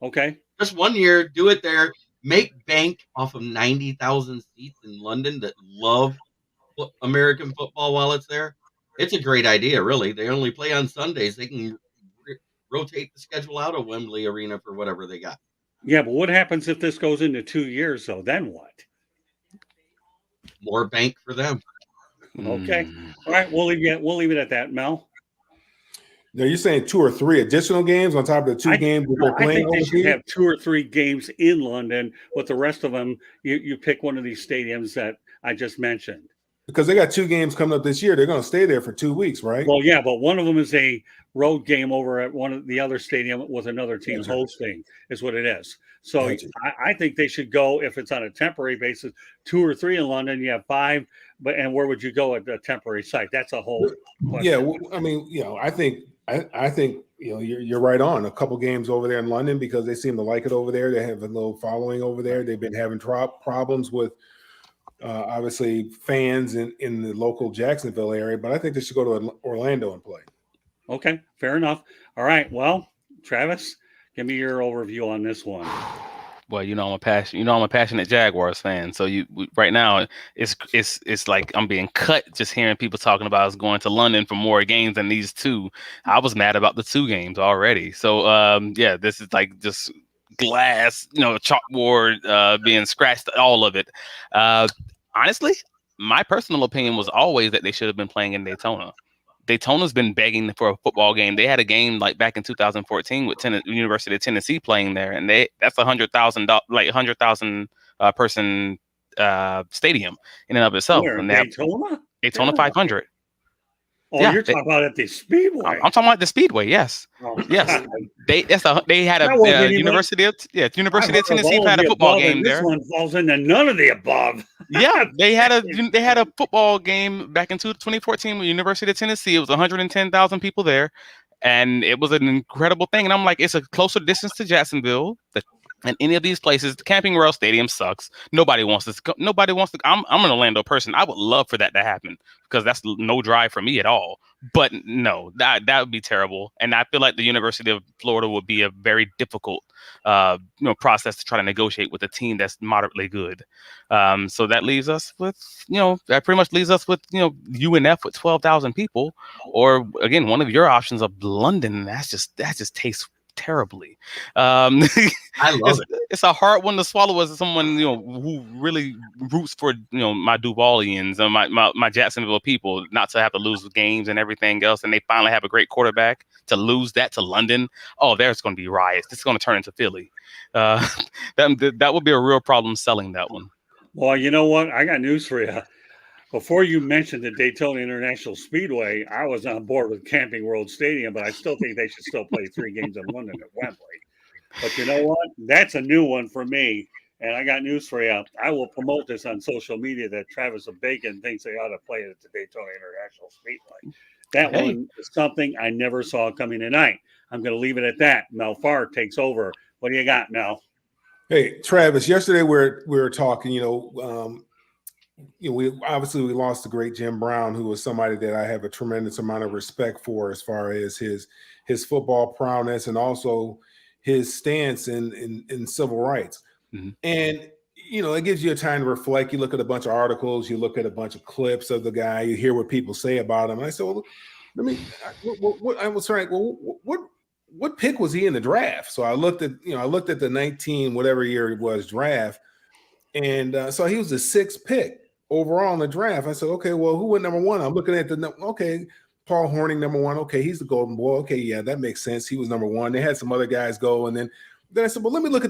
Okay. Just 1 year, do it there. Make bank off of 90,000 seats in London that love American football while it's there. It's a great idea, really. They only play on Sundays. They can rotate the schedule out of Wembley Arena for whatever they got. Yeah, but what happens if this goes into 2 years, though? Then what? More bank for them. Okay. All right, we'll leave it at that, Mel. Now you're saying 2 or 3 additional games on top of the 2 games that they're playing? I think they should have 2 or 3 games in London, but the rest of them, you pick one of these stadiums that I just mentioned. Because they got 2 games coming up this year. They're going to stay there for 2 weeks, right? Well, yeah, but one of them is a road game over at one of the other stadium with another team hosting, is what it is. So I think they should go, if it's on a temporary basis, 2 or 3 in London. You have 5, and where would you go at the temporary site? That's a whole question. Yeah, well, I mean, I think you're right on. A couple games over there in London because they seem to like it over there. They have a little following over there. They've been having problems with obviously fans in the local Jacksonville area, but I think they should go to Orlando and play. Okay, fair enough. All right, well, Travis, give me your overview on this one. Well, I'm a passionate Jaguars fan. So right now it's like I'm being cut just hearing people talking about us going to London for more games than these 2. I was mad about the 2 games already. So this is like just glass, chalkboard being scratched, all of it. Honestly, my personal opinion was always that they should have been playing in Daytona. Daytona's been begging for a football game. They had a game like back in 2014 with University of Tennessee playing there, and that's 100,000 person stadium in and of itself. Where, and Daytona 500. Oh, yeah, you're talking about at the Speedway. I'm talking about the Speedway. Yes, yes. They had a University of Tennessee had a football game there. This one falls into none of the above. Yeah, they had a football game back in 2014 with University of Tennessee. It was 110,000 people there, and it was an incredible thing. And I'm like, it's a closer distance to Jacksonville. And any of these places, the Camping World Stadium sucks. Nobody wants to. Nobody wants to. I'm an Orlando person. I would love for that to happen because that's no drive for me at all. But no, that would be terrible. And I feel like the University of Florida would be a very difficult, process to try to negotiate with a team that's moderately good. So that leaves us with, that pretty much leaves us with, UNF with 12,000 people, or again, one of your options of London. That just tastes terribly. I love it. It's a hard one to swallow as someone who really roots for my Duvalians and my Jacksonville people, not to have to lose games and everything else, and they finally have a great quarterback. To lose that to London, there's going to be riots. This is going to turn into Philly. That would be a real problem selling that one. Well, you know what? I got news for you. Before you mentioned the Daytona International Speedway, I was on board with Camping World Stadium, but I still think they should still play 3 games in London at Wembley. But you know what? That's a new one for me. And I got news for you. I will promote this on social media that Travis Bacon thinks they ought to play it at the Daytona International Speedway. That one is something I never saw coming tonight. I'm going to leave it at that. Mel Farr takes over. What do you got, Mel? Hey, Travis, yesterday we were talking, we lost the great Jim Brown, who was somebody that I have a tremendous amount of respect for as far as his football prowess and also his stance in civil rights. Mm-hmm. And, it gives you a time to reflect. You look at a bunch of articles, you look at a bunch of clips of the guy, you hear what people say about him. And I said, well, what pick was he in the draft? So I looked at the 19, whatever year it was, draft. And so he was the 6th pick overall in the draft. I said, okay, well, who went number 1? I'm looking at Paul Hornung, number 1. Okay, he's the golden boy. Okay, yeah, that makes sense. He was number 1. They had some other guys go, and then I said, well, let me look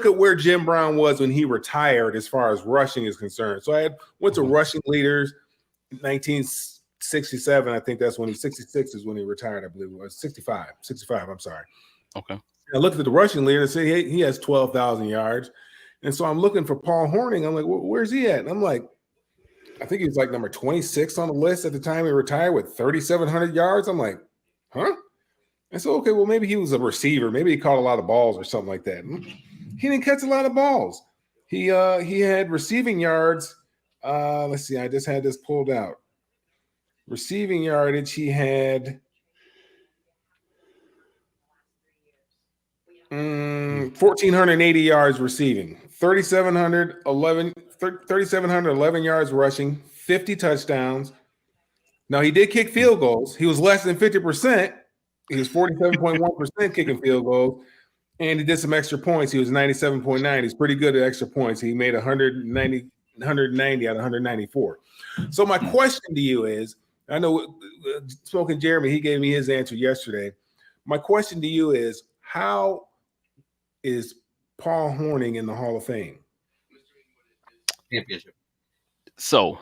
at where Jim Brown was when he retired as far as rushing is concerned. So I went to rushing leaders in 1967. I think that's when 66 is when he retired. I believe it was 65. I'm sorry. Okay. I looked at the rushing leader and said, hey, he has 12,000 yards. And so I'm looking for Paul Hornung. I'm like, where's he at? And I'm like, I think he was like number 26 on the list at the time he retired with 3,700 yards. I'm like, huh? And so, okay, well, maybe he was a receiver. Maybe he caught a lot of balls or something like that. He didn't catch a lot of balls. He had receiving yards. Let's see. I just had this pulled out. Receiving yardage, he had 1,480 yards receiving, 3,711 yards rushing, 50 touchdowns. Now, he did kick field goals. He was less than 50%. He was 47.1% kicking field goals, and he did some extra points. He was 97.9. He's pretty good at extra points. He made 190 out of 194. So my question to you is, I know Smoking Jeremy, he gave me his answer yesterday. My question to you is, how is Paul Hornung in the Hall of Fame? Championship. So,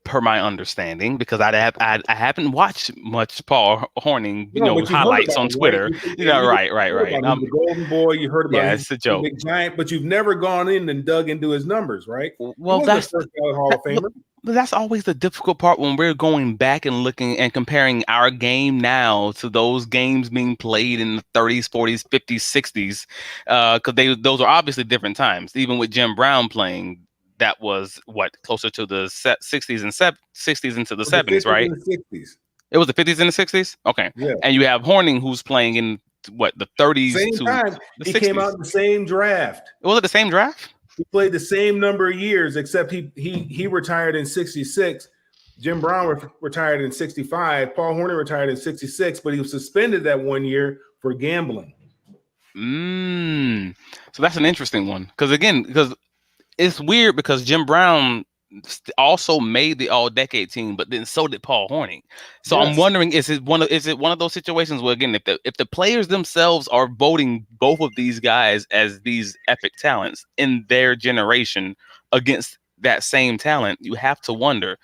per my understanding, because I haven't watched much Paul Hornung, highlights on Twitter. Right. The Golden Boy, you heard about him. It's a joke. Big giant, but you've never gone in and dug into his numbers, right? Well, that's the Hall of Famer. That's always the difficult part when we're going back and looking and comparing our game now to those games being played in the 30s, 40s, 50s, 60s, because those are obviously different times. Even with Jim Brown playing, that was closer to the 60s and 60s into the 70s, right? The 60s. It was the 50s and the 60s. Okay, yeah. And you have Hornung, who's playing in the 30s. Same to time. The he 60s. Came out in the same draft. Was it the same draft? He played the same number of years, except he retired in 66. Jim Brown retired in 65. Paul Hornung retired in 66, but he was suspended that 1 year for gambling. So that's an interesting one. Because it's weird because Jim Brown also made the all-decade team, but then so did Paul Hornung. So yes. I'm wondering, is it one of those situations where, again, if the players themselves are voting both of these guys as these epic talents in their generation against that same talent, you have to wonder,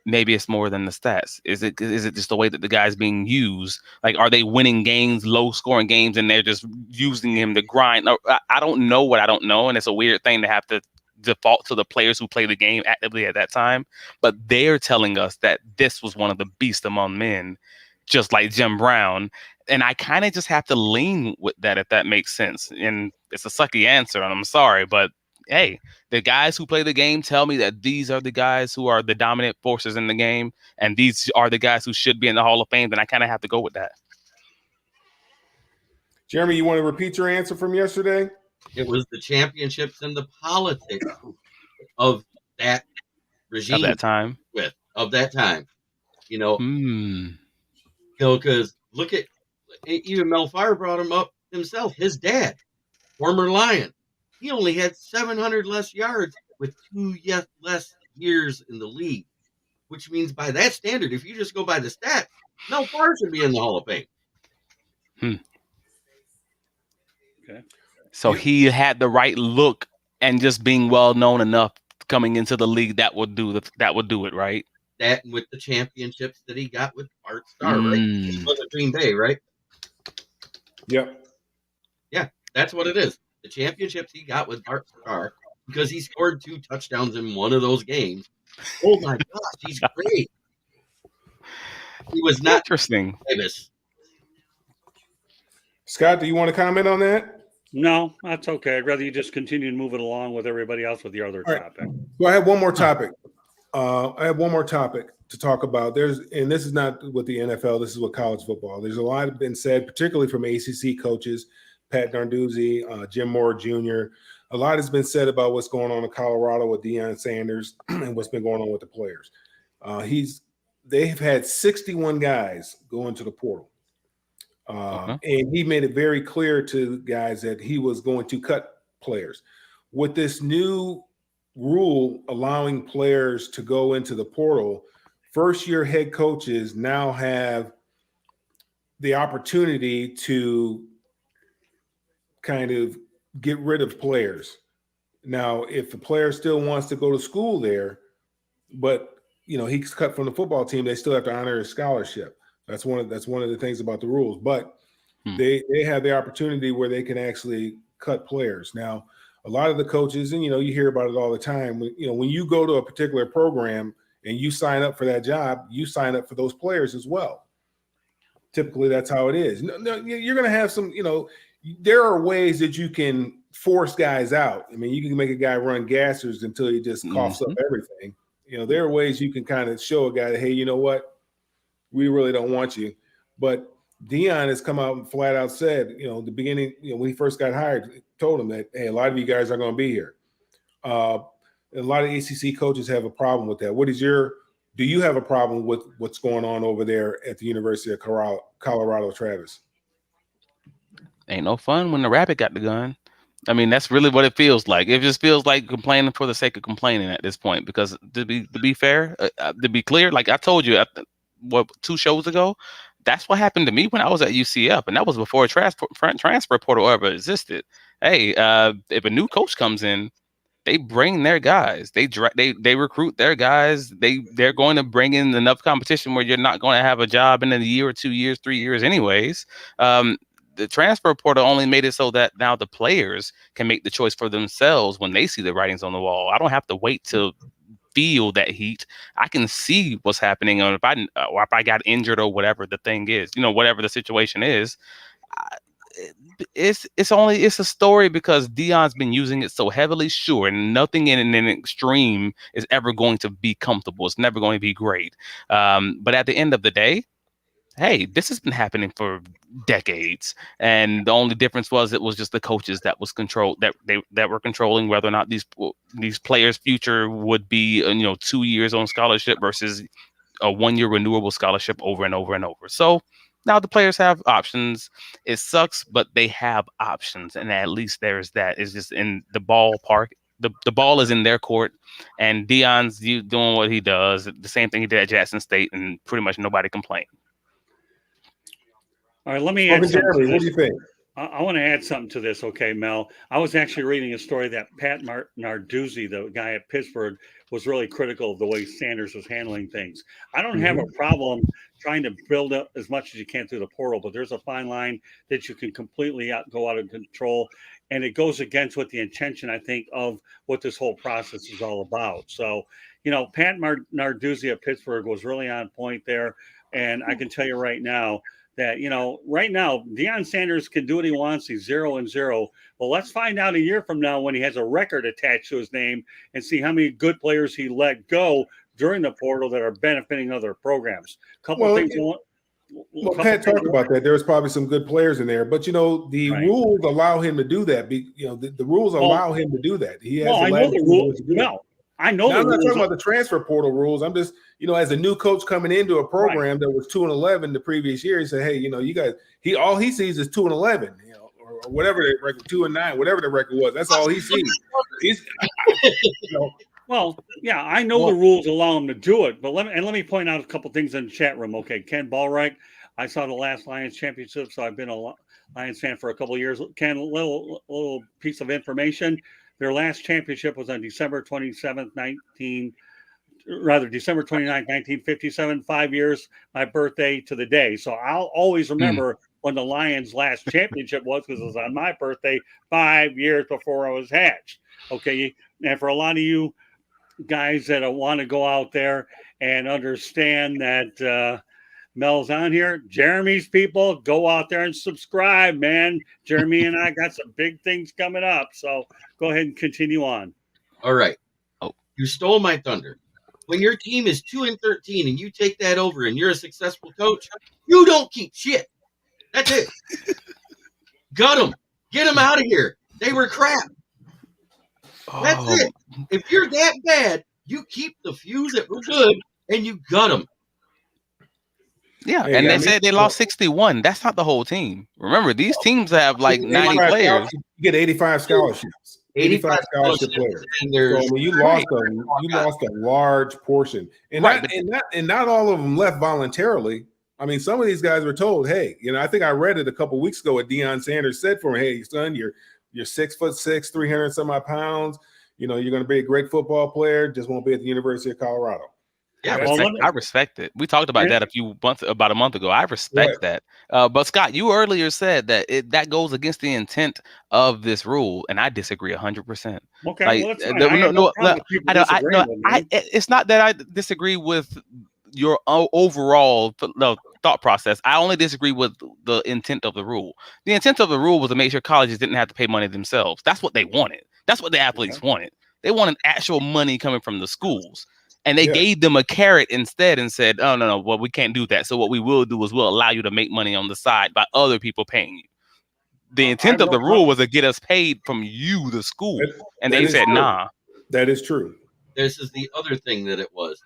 maybe it's more than the stats. Is it just the way that the guy's being used? Like, are they winning games, low-scoring games, and they're just using him to grind? I don't know what I don't know, and it's a weird thing to have to default to the players who play the game actively at that time, but they're telling us that this was one of the beasts among men, just like Jim Brown. And I kind of just have to lean with that, if that makes sense. And it's a sucky answer, and I'm sorry, but hey, the guys who play the game tell me that these are the guys who are the dominant forces in the game, and these are the guys who should be in the Hall of Fame. Then I kind of have to go with that. Jeremy, you want to repeat your answer from yesterday? It was the championships and the politics of that regime Of that time. Of that time. You know, because look at even Mel Fire brought him up himself. His dad, former Lion, he only had 700 less yards with 2 less years in the league, which means by that standard, if you just go by the stats, Mel Fire should be in the Hall of Fame. Okay. So he had the right look and just being well known enough coming into the league that would do it, right? That with the championships that he got with Bart Starr, right? He was at Green Bay, right? Yep. Yeah, that's what it is. The championships he got with Bart Starr, because he scored 2 touchdowns in one of those games. Oh my gosh, he's great. He was not interesting. Davis. Scott, do you want to comment on that? No, that's okay. I'd rather you just continue to move it along with everybody else with your other topic. So I have one more topic. To talk about. And this is not with the NFL. This is with college football. There's a lot have been said, particularly from ACC coaches, Pat Narduzzi, Jim Moore Jr. A lot has been said about what's going on in Colorado with Deion Sanders and what's been going on with the players. They've had 61 guys go into the portal. And he made it very clear to guys that he was going to cut players. With this new rule allowing players to go into the portal, first-year head coaches now have the opportunity to kind of get rid of players. Now, if the player still wants to go to school there, but he's cut from the football team, they still have to honor his scholarship. That's one of the things about the rules. But they have the opportunity where they can actually cut players. Now, a lot of the coaches, and you hear about it all the time, when you go to a particular program and you sign up for that job, you sign up for those players as well. Typically, that's how it is. No, you're going to have some, there are ways that you can force guys out. I mean, you can make a guy run gassers until he just coughs up everything. There are ways you can kind of show a guy that, hey, you know what? We really don't want you. But Deion has come out and flat out said, the beginning, when he first got hired, told him that, hey, a lot of you guys are going to be here. A lot of ACC coaches have a problem with that. Do you have a problem with what's going on over there at the University of Colorado, Travis? Ain't no fun when the rabbit got the gun. I mean, that's really what it feels like. It just feels like complaining for the sake of complaining at this point. Because to be fair, to be clear, like I told you, 2 shows ago, that's what happened to me when I was at UCF, and that was before a transfer portal ever existed. Hey, if a new coach comes in, they bring their guys. They recruit their guys. They're going to bring in enough competition where you're not going to have a job in a year or 2 years, 3 years, anyways. The transfer portal only made it so that now the players can make the choice for themselves when they see the writings on the wall. I don't have to wait to feel that heat. I can see what's happening, or if I got injured or whatever the thing is, whatever the situation is. It's a story because Deion's been using it so heavily, sure, and nothing in an extreme is ever going to be comfortable. It's never going to be great. But at the end of the day, hey, this has been happening for decades, and the only difference was it was just the coaches that was controlled, that were controlling whether or not these players' future would be 2 years on scholarship versus a 1-year renewable scholarship over and over and over. So now the players have options. It sucks, but they have options, and at least there's that. It's just in the ballpark. The ball is in their court, and Deion's doing what he does. The same thing he did at Jackson State, and pretty much nobody complained. All right, let me add something. Jeremy, what do you think? I want to add something to this, okay, Mel. I was actually reading a story that Pat Narduzzi, the guy at Pittsburgh, was really critical of the way Sanders was handling things. I don't have a problem trying to build up as much as you can through the portal, but there's a fine line that you can completely go out of control, and it goes against what the intention, I think, of what this whole process is all about. So, Pat Narduzzi at Pittsburgh was really on point there, and I can tell you right now, that, right now, Deion Sanders can do what he wants. He's 0-0. Well, let's find out a year from now when he has a record attached to his name and see how many good players he let go during the portal that are benefiting other programs. Pat talked about that. There's probably some good players in there, but the rules allow him to do that. The rules allow him to do that. He has. I know the rules. I know. I'm not talking about the transfer portal rules. I'm just, as a new coach coming into a program that was 2-11 the previous year, he said, "Hey, you guys." All he sees is 2-11, or whatever the record, 2-9, whatever the record was. That's all he sees. Well, yeah, I know the rules allow him to do it, but let me point out a couple things in the chat room. Okay, Ken Ballreich, I saw the last Lions championship, so I've been a Lions fan for a couple of years. Ken, little piece of information. Their last championship was on December 29th, 1957, 5 years, my birthday to the day. So I'll always remember when the Lions' last championship was, because it was on my birthday 5 years before I was hatched. Okay, and for a lot of you guys that want to go out there and understand that Mel's on here, Jeremy's people, go out there and subscribe, man. Jeremy and I got some big things coming up, so go ahead and continue on. All right. You stole my thunder. When your team is 2-13 and you take that over and you're a successful coach, you don't keep shit. That's it. Gut them. Get them out of here. They were crap. That's it. If you're that bad, you keep the few that were good and you gut them. Yeah, and they said they lost 61. That's not the whole team. Remember, these teams have like 90 players. You get 85 scholarships. 85 scholarship players. So you lost a large portion, and not all of them left voluntarily. I mean, some of these guys were told, "Hey, I think I read it a couple weeks ago. What Deion Sanders said for him, hey, son, you're 6'6", 300 some odd pounds. You're going to be a great football player. Just won't be at the University of Colorado." Yeah, I respect it. We talked about that about a month ago. I respect that. But Scott, you earlier said that that goes against the intent of this rule, and I disagree 100%. Okay, well, it's not that I disagree with your overall thought process. I only disagree with the intent of the rule. The intent of the rule was to make sure colleges didn't have to pay money themselves. That's what they wanted. That's what the athletes wanted. They wanted actual money coming from the schools. And they gave them a carrot instead and said, "Oh, no, well, we can't do that. So what we will do is we'll allow you to make money on the side by other people paying you." The intent of the rule was to get us paid from you, the school. And they said, nah. That is true. This is the other thing that it was.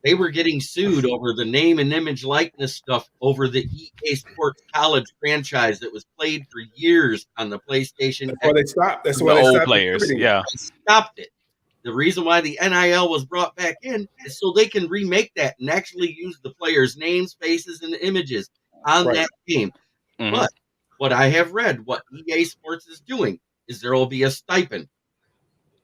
They were getting sued over the name and image likeness stuff over the EA Sports College franchise that was played for years on the PlayStation. That's why they stopped. That's why they stopped players. Yeah. They stopped it. The reason why the NIL was brought back in is so they can remake that and actually use the players' names, faces, and images on that game. Mm-hmm. But what I have read, what EA Sports is doing, is there will be a stipend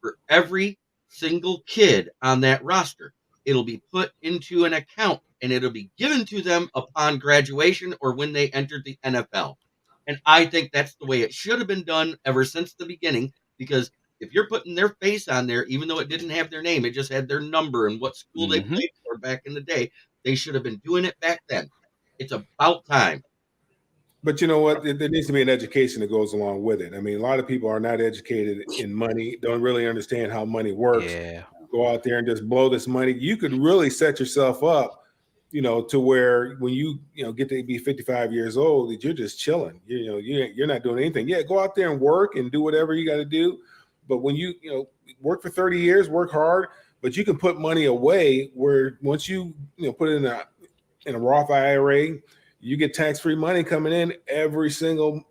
for every single kid on that roster. It'll be put into an account, and it'll be given to them upon graduation or when they entered the NFL. And I think that's the way it should have been done ever since the beginning, because if you're putting their face on there, even though it didn't have their name, it just had their number and what school they played for back in the day, they should have been doing it back then. It's about time. But you know what? There needs to be an education that goes along with it. I mean, a lot of people are not educated in money, don't really understand how money works. Yeah. Go out there and just blow this money. You could really set yourself up, to where when you get to be 55 years old, that you're just chilling. You're not doing anything. Yeah, go out there and work and do whatever you got to do. But when you work for 30 years, work hard, but you can put money away where once you put it in a Roth IRA, you get tax-free money coming in every single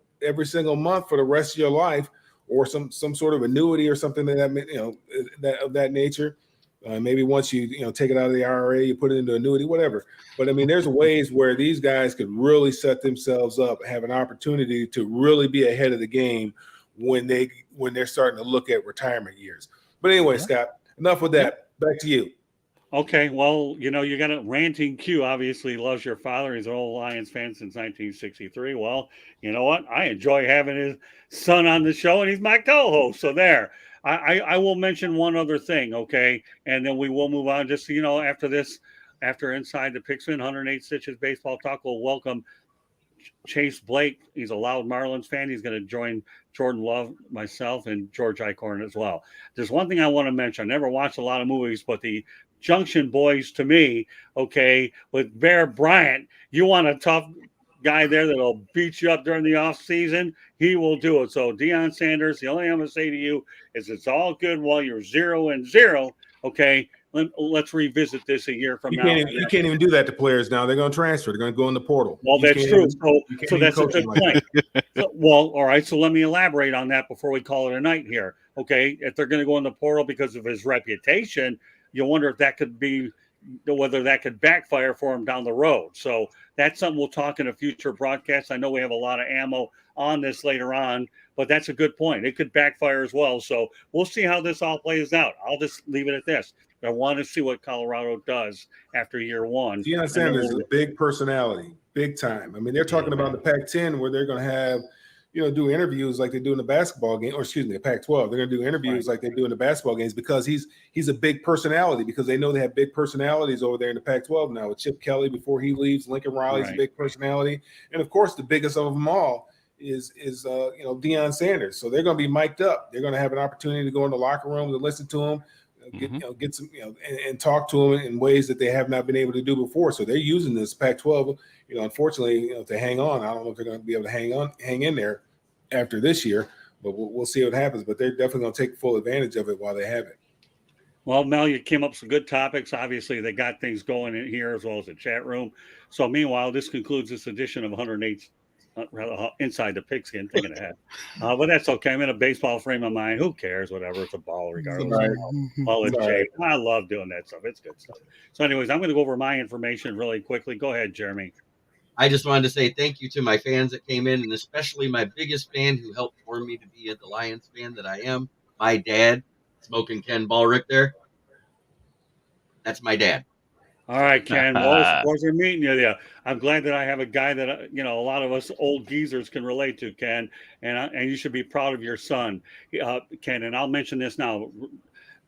month for the rest of your life, or some sort of annuity or something of that nature. Maybe once you take it out of the IRA, you put it into annuity, whatever. But I mean, there's ways where these guys could really set themselves up, have an opportunity to really be ahead of the game when they're starting to look at retirement years. But anyway, Scott, enough with that. Back to you. Okay, well, you got a ranting Q. Obviously, loves your father. He's an old Lions fan since 1963. Well, you know what? I enjoy having his son on the show, and he's my co-host. So there. I will mention one other thing, okay, and then we will move on. Just after Inside the Pigskin, 108 Stitches Baseball Talk will welcome Chase Blake, he's a loud Marlins fan. He's going to join Jordan Love, myself, and George Eichhorn as well. There's one thing I want to mention. I never watched a lot of movies, but the Junction Boys, to me, okay, with Bear Bryant, you want a tough guy there that'll beat you up during the off season, he will do it. So Deion Sanders, the only thing I'm going to say to you is it's all good while you're 0-0. Okay, let's revisit this a year from now. You can't even do that to players now. They're going to transfer. They're going to go in the portal. Well, that's true. So that's a good point. That. Well, all right. So let me elaborate on that before we call it a night here. Okay, if they're going to go in the portal because of his reputation, you wonder if that could be, whether that could backfire for him down the road. So that's something we'll talk in a future broadcast. I know we have a lot of ammo on this later on, but that's a good point. It could backfire as well. So we'll see how this all plays out. I'll just leave it at this. I want to see what Colorado does after year one. Deion Sanders is a big personality, big time. I mean, they're talking about the Pac-10 where they're going to have, do interviews like they do in the basketball game, or excuse me, the Pac-12. They're going to do interviews like they do in the basketball games because he's a big personality, because they know they have big personalities over there in the Pac-12 now with Chip Kelly before he leaves. Lincoln Riley's a big personality. And, of course, the biggest of them all is Deion Sanders. So they're going to be mic'd up. They're going to have an opportunity to go in the locker room to listen to him, get some, and talk to them in ways that they have not been able to do before. So they're using this Pac-12, unfortunately, to hang on. I don't know if they're going to be able to hang in there after this year, but we'll see what happens. But they're definitely going to take full advantage of it while they have it. Well, Mel, you came up with some good topics. Obviously, they got things going in here as well as the chat room. So meanwhile, this concludes this edition of 108 Inside the Pigskin, thinking ahead. But that's okay. I'm in a baseball frame of mind. Who cares? Whatever. It's a ball regardless. Ball and shape. I love doing that stuff. It's good stuff. So anyways, I'm going to go over my information really quickly. Go ahead, Jeremy. I just wanted to say thank you to my fans that came in, and especially my biggest fan who helped form me to be the Lions fan that I am, my dad, Smoking Ken Ballrick there. That's my dad. All right, Ken. Well, it's a pleasure meeting you there. I'm glad that I have a guy that, a lot of us old geezers can relate to, Ken, and you should be proud of your son, Ken. And I'll mention this now.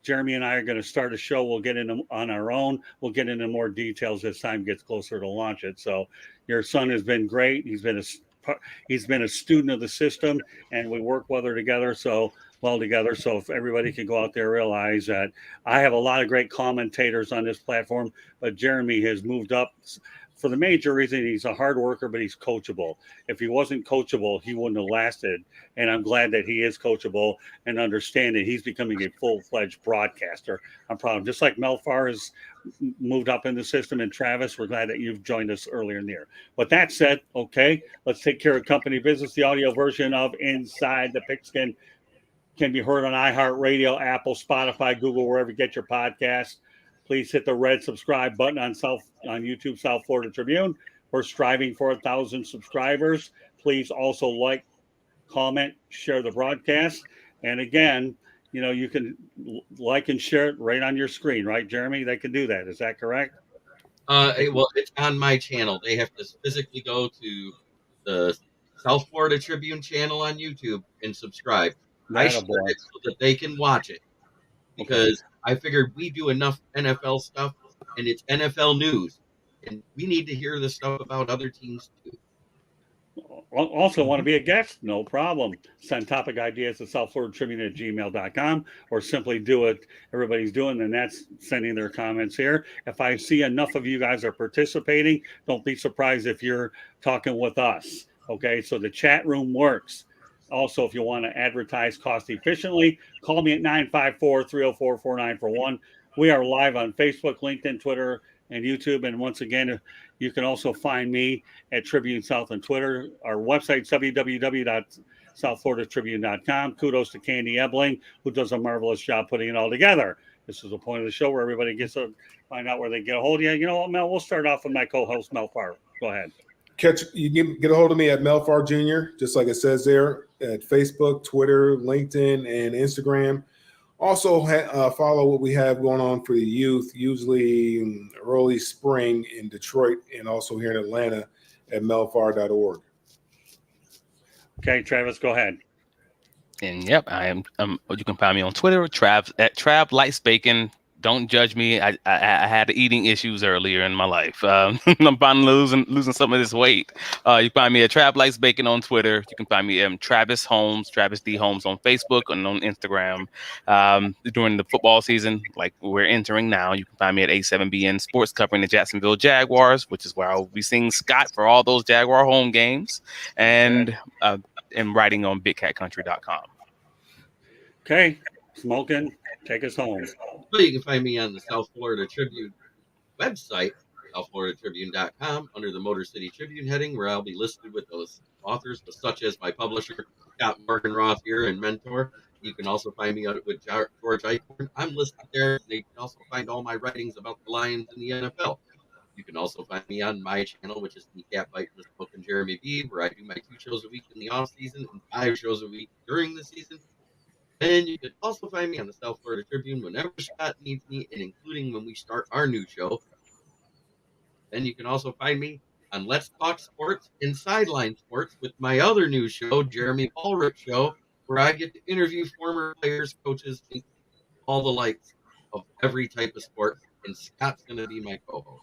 Jeremy and I are going to start a show. We'll get into on our own. We'll get into more details as time gets closer to launch it. So your son has been great. He's been a student of the system, and we work well together. So if everybody can go out there, realize that I have a lot of great commentators on this platform, but Jeremy has moved up for the major reason he's a hard worker, but he's coachable. If he wasn't coachable, he wouldn't have lasted. And I'm glad that he is coachable and understand that he's becoming a full-fledged broadcaster. I'm proud of him. Just like Melfar has moved up in the system, and Travis, we're glad that you've joined us earlier in the year. But that said, okay, let's take care of company business. The audio version of Inside the Pigskin can be heard on iHeartRadio, Apple, Spotify, Google, wherever you get your podcasts. Please hit the red subscribe button on YouTube, South Florida Tribune. We're striving for 1,000 subscribers. Please also like, comment, share the broadcast. And again, you can like and share it right on your screen, right, Jeremy? They can do that. Is that correct? Well, it's on my channel. They have to physically go to the South Florida Tribune channel on YouTube and subscribe. I shared it so that they can watch it, because I figured we do enough NFL stuff, and it's NFL news, and we need to hear the stuff about other teams too. Also want to be a guest? No problem. Send topic ideas to southfloridatribune@gmail.com, or simply do it. Everybody's doing, and that's sending their comments here. If I see enough of you guys are participating, don't be surprised if you're talking with us. Okay, so the chat room works. Also, if you want to advertise cost efficiently, call me at 954-304-4941. We are live on Facebook, LinkedIn, Twitter, and YouTube. And once again, you can also find me at Tribune South on Twitter. Our website, www.southfloridatribune.com. Kudos to Candy Ebling, who does a marvelous job putting it all together. This is the point of the show where everybody gets to find out where they get a hold of you. You know what, Mel? We'll start off with my co-host, Mel Farr. Go ahead. You get a hold of me at Melfar Jr., just like it says there, at Facebook, Twitter, LinkedIn, and Instagram. Also, follow what we have going on for the youth, usually in early spring in Detroit and also here in Atlanta at melfar.org. Okay, Travis, go ahead. And yep, I am. You can find me on Twitter, at Trav Likes Bacon. Don't judge me. I had eating issues earlier in my life. I'm finally losing some of this weight. You can find me at Trav Likes Bacon on Twitter. You can find me at Travis D Holmes on Facebook and on Instagram. During the football season, like we're entering now, you can find me at A7BN Sports covering the Jacksonville Jaguars, which is where I will be seeing Scott for all those Jaguar home games, and writing on BigCatCountry.com. Okay, Smoking, take us home. Well, you can find me on the South Florida Tribune website, southfloridatribune.com, under the Motor City Tribune heading, where I'll be listed with those authors, such as my publisher, Scott Morganroth here, and mentor. You can also find me with George Eichhorn. I'm listed there. You can also find all my writings about the Lions in the NFL. You can also find me on my channel, which is the Cat Bite with Smoke and Jeremy B, where I do my 2 shows a week in the off season and 5 shows a week during the season. And you can also find me on the South Florida Tribune whenever Scott needs me, and including when we start our new show. Then you can also find me on Let's Talk Sports and Sideline Sports with my other new show, Jeremy Ulrich Show, where I get to interview former players, coaches, and all the likes of every type of sport. And Scott's going to be my co-host.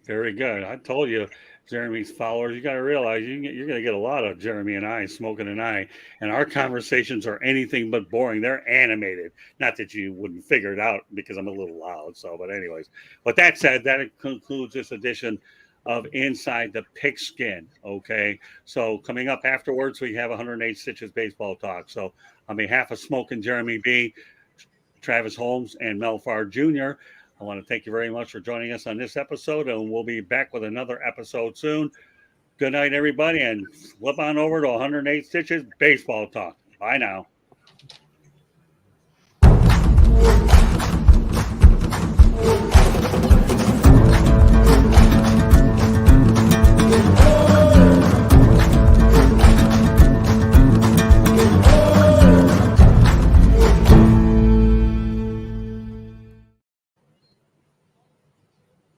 Very good. I told you, Jeremy's followers, you got to realize you're going to get a lot of Jeremy and I, Smoking and I, and our conversations are anything but boring. They're animated. Not that you wouldn't figure it out because I'm a little loud. So, but anyways, with that said, that concludes this edition of Inside the Pigskin. Okay. So coming up afterwards, we have 108 Stitches Baseball Talk. So on behalf of Smoking Jeremy B, Travis Holmes, and Mel Farr Jr., I want to thank you very much for joining us on this episode, and we'll be back with another episode soon. Good night, everybody, and flip on over to 108 Stitches Baseball Talk. Bye now.